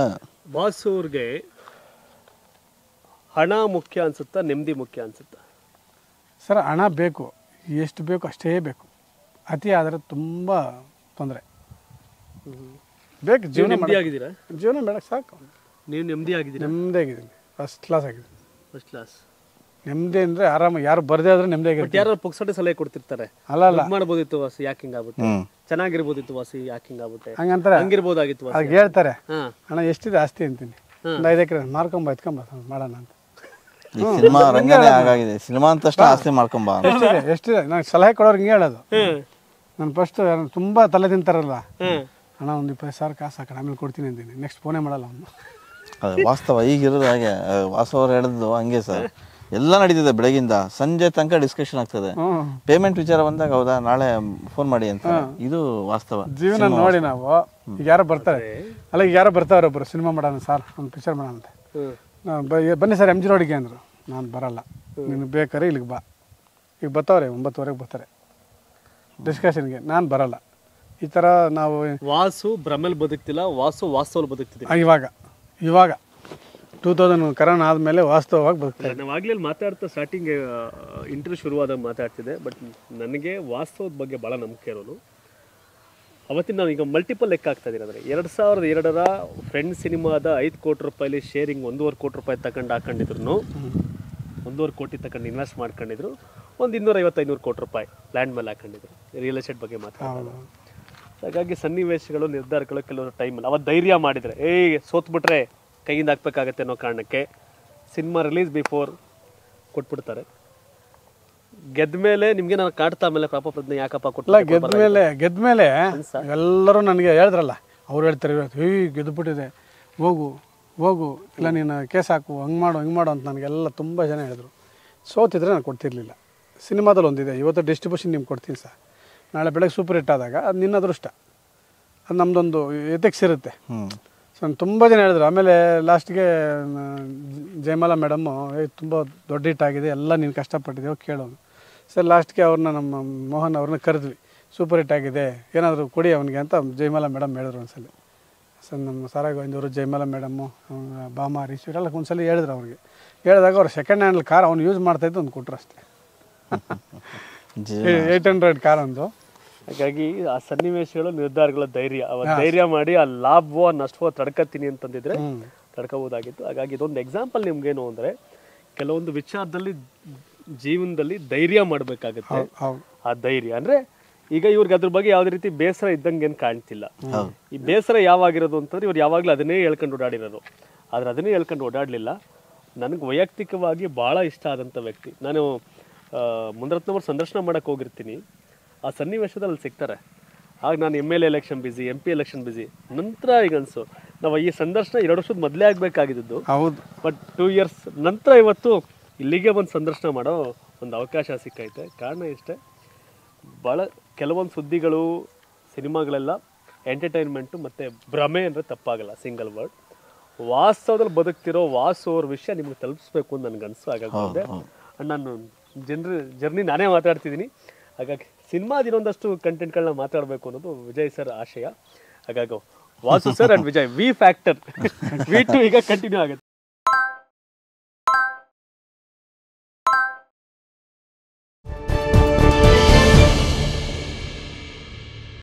ಬಾಸ್ ಅವ್ರಿಗೆ ಹಣ ಮುಖ್ಯ ಅನ್ಸುತ್ತಾ, ನೆಮ್ಮದಿ ಮುಖ್ಯ ಅನ್ಸುತ್ತಾ? ಸರ್, ಹಣ ಬೇಕು, ಎಷ್ಟು ಬೇಕು ಅಷ್ಟೇ ಬೇಕು. ಅತಿ ಆದರೆ ತುಂಬ ತೊಂದರೆ. ಬೇಕು ಜೀವನ ನೆಮ್ಮದಿ ಆಗಿದ್ದೀರಾ? ಜೀವನ ಮಾಡೋಕ್ಕೆ ಸಾಕು. ನೀವು ನೆಮ್ಮದಿ ಆಗಿದ್ದೀರಾ? ನೆಮ್ಮದಿ ಆಗಿದ್ದೀನಿ, ಫಸ್ಟ್ ಕ್ಲಾಸ್ ಆಗಿದ್ದೀನಿ. ಫಸ್ಟ್ ಕ್ಲಾಸ್ ನೆಮ್ಮದಿ ಅಂದರೆ ಆರಾಮಾಗಿ ಯಾರು ಬರದೇ ಆದ್ರೆ ನೆಮ್ಮದಿ ಆಗಿರುತ್ತೆ. ಯಾರು ಪುಕ್ಸಟೆ ಸಲಹೆ ಕೊಡ್ತಿರ್ತಾರೆ, ಅಲ್ಲ ದುಡ್ಡು ಮಾಡ್ಬೋದಿತ್ತು ವಾಸಿ, ಯಾಕೆ ಹಿಂಗಾಗ್ಬಿಟ್ಟೆ, ಚೆನ್ನಾಗಿರ್ಬೋದಿತ್ತು ವಾಸಿ, ಯಾಕೆ ಹಿಂಗಾಗ್ಬಿಟ್ಟೆ, ಹಂಗಂತಾರೆ, ಹಂಗಿರ್ಬೋದಾಗಿತ್ತು ವಾಸಿ. ಹಾಗೆ ಹೇಳ್ತಾರೆ. ಹಾ ಅಣ್ಣ ಎಷ್ಟಿದೆ ಆಸ್ತಿ ಅಂತೀನಿ, ಒಂದು 5 ಎಕರೆ ಎತ್ಕೊಂಬ ಮಾಡೋಣ ಅಂತ. ಈ ಸಿನಿಮಾ ರಂಗನೇ ಹಾಗಾಗಿದೆ, ಸಿನಿಮಾ ಅಂತ ತಕ್ಷಣ ಆಸ್ತಿ ಮಾಡ್ಕೊಂಬ. ಎಷ್ಟಿದೆ ನಂಗೆ ಸಲಹೆ ಕೊಡೋರು ಹಿಂಗೆ ಹೇಳೋದು. ನಾನು ಫಸ್ಟ್ ತುಂಬ ತಲೆ ತಿಂತಾರಲ್ಲ, ಅಣ್ಣ ಒಂದು 20,000 ಕಾಸು ಹಾಕೋಣ ಆಮೇಲೆ ಕೊಡ್ತೀನಿ ಅಂತೀನಿ. ನೆಕ್ಸ್ಟ್ ಫೋನೇ ಮಾಡಲ್ಲ ಅವನು. ಅದು ವಾಸ್ತವ, ಈಗಿರೋದು ಹಾಗೆ. ವಾಸವ್ರು ಹೇಳಿದ್ದು ಹಂಗೆ ಸರ್, ಎಲ್ಲ ನಡೀತಿದೆ ಬೆಳಗಿಂದ ಸಂಜೆ ತನಕ ಡಿಸ್ಕಷನ್ ಆಗ್ತದೆ. ಪೇಮೆಂಟ್ ವಿಚಾರ ಬಂದಾಗ ಹೌದಾ ನಾಳೆ ಫೋನ್ ಮಾಡಿ ಅಂತ, ಇದು ವಾಸ್ತವ ಜೀವನ ನೋಡಿ ನಾವು. ಈಗ ಯಾರೋ ಬರ್ತಾರೆ, ಅಲ್ಲ ಈಗ ಯಾರೋ ಬರ್ತಾವ್ರೆ ಒಬ್ಬರು, ಸಿನಿಮಾ ಮಾಡೋಣ ಸರ್, ಒಂದು ಪಿಕ್ಚರ್ ಮಾಡೋಣ ಅಂತ. ಬನ್ನಿ ಸರ್ MG ರೋಡಿಗೆ ಅಂದರು. ನಾನು ಬರಲ್ಲ, ನಿನಗೆ ಬೇಕಾರೆ ಇಲ್ಲಿಗೆ ಬಾ. ಈಗ ಬರ್ತಾವ್ರೆ 9:00 ಬರ್ತಾರೆ ಡಿಸ್ಕಷನ್ಗೆ, ನಾನು ಬರಲ್ಲ. ಈ ಥರ ನಾವು ವಾಸು ಭ್ರಮೆಲ್ ಬದುಕ್ತಿಲ್ಲ, ವಾಸು ವಾಸ್ತವಲ್ಲಿ ಬದುಕ್ತಿದ್ದೀವಿ. ಇವಾಗ 2000 ಕರೋನಾ ಆದಮೇಲೆ ವಾಸ್ತವವಾಗಿ ಬದುಕ್ತಾರೆ. ನಾವು ಆಗ್ಲೇ ಮಾತಾಡ್ತಾ ಸ್ಟಾರ್ಟಿಂಗ್ ಇಂಟರ್ವ್ಯೂ ಶುರುವಾದಾಗ ಮಾತಾಡ್ತಿದ್ದೆ. ಬಟ್ ನನಗೆ ವಾಸ್ತವದ ಬಗ್ಗೆ ಭಾಳ ನಂಬಿಕೆ ಇರೋದು. ಅವತ್ತಿನ ನಾನು ಈಗ ಮಲ್ಟಿಪಲ್ ಲೆಕ್ಕ ಆಗ್ತಾ ಇದ್ದೀನಿ. ಅಂದರೆ 2002ರ ಫ್ರೆಂಡ್ ಸಿನಿಮಾದ 5 ಕೋಟಿ ರೂಪಾಯಿಲಿ ಶೇರಿಂಗ್ 1.5 ಕೋಟಿ ರೂಪಾಯಿ ತಗೊಂಡು ಹಾಕೊಂಡಿದ್ರು, 1.5 ಕೋಟಿ ತಗೊಂಡು ಇನ್ವೆಸ್ಟ್ ಮಾಡ್ಕೊಂಡಿದ್ರು, ಒಂದು 250-500 ಕೋಟಿ ರೂಪಾಯಿ ಲ್ಯಾಂಡ್ ಮೇಲೆ ಹಾಕೊಂಡಿದ್ರು. ರಿಯಲ್ ಎಸ್ಟೇಟ್ ಬಗ್ಗೆ ಮಾತಾಡೋದು. ಹಾಗಾಗಿ ಸನ್ನಿವೇಶಗಳು, ನಿರ್ಧಾರಗಳು ಕೆಲವರು ಟೈಮಲ್ಲಿ ಅವತ್ತು ಧೈರ್ಯ ಮಾಡಿದರೆ, ಸೋತ್ಬಿಟ್ರೆ ಕೈಯಿಂದ ಹಾಕ್ಬೇಕಾಗತ್ತೆ ಅನ್ನೋ ಕಾರಣಕ್ಕೆ ಸಿನಿಮಾ ರಿಲೀಸ್ ಬಿಫೋರ್ ಕೊಟ್ಬಿಡ್ತಾರೆ. ಗೆದ್ದ ಮೇಲೆ ನಿಮಗೆ ನಾನು ಕಾಡ್ತಾ ಮೇಲೆ ಪಾಪ ಪ್ರಜ್ಞೆ ಯಾಕಪ್ಪ ಕೊಟ್ಟಿಲ್ಲ. ಗೆದ್ದ ಮೇಲೆ ಎಲ್ಲರೂ ನನಗೆ ಹೇಳಿದ್ರಲ್ಲ, ಅವ್ರು ಹೇಳ್ತಾರೆ ಗೆದ್ದುಬಿಟ್ಟಿದೆ, ಹೋಗು ಇಲ್ಲ ನೀನು ಕೇಸ್ ಹಾಕು, ಹಂಗೆ ಮಾಡು ಅಂತ ನನಗೆಲ್ಲ ತುಂಬ ಜನ ಹೇಳಿದ್ರು. ಸೋತಿದ್ರೆ ನಾನು ಕೊಡ್ತಿರ್ಲಿಲ್ಲ. ಸಿನಿಮಾದಲ್ಲಿ ಒಂದಿದೆ, ಇವತ್ತು ಡಿಸ್ಟ್ರಿಬ್ಯೂಷನ್ ನಿಮ್ಗೆ ಕೊಡ್ತೀನಿ ಸರ್, ನಾಳೆ ಬೆಳಗ್ಗೆ ಸೂಪರ್ ಹಿಟ್ ಆದಾಗ ಅದು ನಿನ್ನ ಅದೃಷ್ಟ, ಅದು ನಮ್ಮದೊಂದು ಎಥಿಕ್ಸ್ ಇರುತ್ತೆ. ಸೊ ತುಂಬ ಜನ ಹೇಳಿದ್ರು. ಆಮೇಲೆ ಲಾಸ್ಟ್ಗೆ ಜಯಮಾಲಾ ಮೇಡಮ್ಮು ತುಂಬ ದೊಡ್ಡ ಹಿಟ್ ಆಗಿದೆ, ಎಲ್ಲ ನೀನು ಕಷ್ಟಪಟ್ಟಿದ್ದೇವೆ ಕೇಳೋದು. ಸರ್ ಲಾಸ್ಟ್ಗೆ ಅವ್ರನ್ನ ನಮ್ಮ ಮೋಹನ್ ಅವ್ರನ್ನ ಕರೆದ್ವಿ, ಸೂಪರ್ ಹಿಟ್ ಆಗಿದೆ ಏನಾದರೂ ಕೊಡಿ ಅವನಿಗೆ ಅಂತ ಜಯಮಾಲಾ ಮೇಡಮ್ ಹೇಳಿದ್ರು ಒಂದ್ಸಲ. ಸರ್ ನಮ್ಮ ಸಾರಾಗೋವಿಂದವರು, ಜಯಮಾಲಾ ಮೇಡಮ್ಮು, ಬಾಮ ಹರೀಶ್ ಇವರೆಲ್ಲ ಒಂದ್ಸಲ ಹೇಳಿದ್ರು ಅವ್ರಿಗೆ. ಹೇಳಿದಾಗ ಅವ್ರು ಸೆಕೆಂಡ್ ಹ್ಯಾಂಡಲ್ ಕಾರ್ ಅವ್ನು ಯೂಸ್ ಮಾಡ್ತಾಯಿದ್ದು ಒಂದು ಕೊಟ್ಟರು ಅಷ್ಟೇ. 800 ಕಾರ್ ಒಂದು. ಹಾಗಾಗಿ ಆ ಸನ್ನಿವೇಶಗಳು, ನಿರ್ಧಾರಗಳ ಧೈರ್ಯ, ಧೈರ್ಯ ಮಾಡಿ ಆ ಲಾಭವೋ ನಷ್ಟವೋ ತಡ್ಕತ್ತೀನಿ ಅಂತಂದಿದ್ರೆ ತಡ್ಕೋಬೋದಾಗಿತ್ತು. ಹಾಗಾಗಿ ಇದೊಂದು ಎಕ್ಸಾಂಪಲ್ ನಿಮ್ಗೇನು ಅಂದರೆ, ಕೆಲವೊಂದು ವಿಚಾರದಲ್ಲಿ ಜೀವನದಲ್ಲಿ ಧೈರ್ಯ ಮಾಡಬೇಕಾಗುತ್ತೆ. ಆ ಧೈರ್ಯ ಅಂದರೆ ಈಗ ಇವ್ರಿಗೆ ಅದ್ರ ಬಗ್ಗೆ ಯಾವುದೇ ರೀತಿ ಬೇಸರ ಇದ್ದಂಗೆ ಏನು ಕಾಣ್ತಿಲ್ಲ. ಈ ಬೇಸರ ಯಾವಾಗಿರೋದು ಅಂತಂದ್ರೆ ಇವ್ರು ಯಾವಾಗಲೂ ಅದನ್ನೇ ಹೇಳ್ಕೊಂಡು ಓಡಾಡಿರೋರು. ಆದರೆ ಅದನ್ನೇ ಹೇಳ್ಕೊಂಡು ಓಡಾಡಲಿಲ್ಲ. ನನಗೆ ವೈಯಕ್ತಿಕವಾಗಿ ಭಾಳ ಇಷ್ಟ ಆದಂಥ ವ್ಯಕ್ತಿ. ನಾನು ಮುನಿರತ್ನವ್ರು ಸಂದರ್ಶನ ಮಾಡೋಕ್ಕೆ ಹೋಗಿರ್ತೀನಿ, ಆ ಸನ್ನಿವೇಶದಲ್ಲಿ ಸಿಗ್ತಾರೆ. ಆಗ ನಾನು MLA ಎಲೆಕ್ಷನ್ ಬಿಸಿ, MP ಎಲೆಕ್ಷನ್ ಬಿಸಿ. ನಂತರ ಈಗ ಅನಿಸು ನಾವು ಈ ಸಂದರ್ಶನ 2 ವರ್ಷದ ಮೊದಲೇ ಆಗಬೇಕಾಗಿದ್ದು. ಹೌದು. ಬಟ್ 2 ಇಯರ್ಸ್ ನಂತರ ಇವತ್ತು ಇಲ್ಲಿಗೆ ಬಂದು ಸಂದರ್ಶನ ಮಾಡೋ ಒಂದು ಅವಕಾಶ ಸಿಕ್ಕೈತೆ. ಕಾರಣ ಇಷ್ಟೇ, ಭಾಳ ಕೆಲವೊಂದು ಸುದ್ದಿಗಳು, ಸಿನಿಮಾಗಳೆಲ್ಲ ಎಂಟರ್ಟೈನ್ಮೆಂಟು ಮತ್ತು ಭ್ರಮೆ ಅಂದರೆ ತಪ್ಪಾಗಲ್ಲ, ಸಿಂಗಲ್ ವರ್ಡ್. ವಾಸ್ತವದಲ್ಲಿ ಬದುಕ್ತಿರೋ ವಾಸು ಅವ್ರ ವಿಷಯ ನಿಮ್ಗೆ ತಲುಪಿಸ್ಬೇಕು ಅಂತ ನನಗನ್ಸು. ಹಾಗಾಗಿ ಬಂದೆ. ನಾನು ಜರ್ನಿ ನಾನೇ ಮಾತಾಡ್ತಿದ್ದೀನಿ. ಹಾಗಾಗಿ ಸಿನಿಮಾದ ಇನ್ನೊಂದಷ್ಟು ಕಂಟೆಂಟ್ಗಳನ್ನ ಮಾತಾಡಬೇಕು ಅನ್ನೋದು ವಿಜಯ್ ಸರ್ ಆಶಯ. ಹಾಗಾಗಿ Vasu sir and Vijay V factor V2 ಈಗ ಕಂಟಿನ್ಯೂ ಆಗುತ್ತೆ.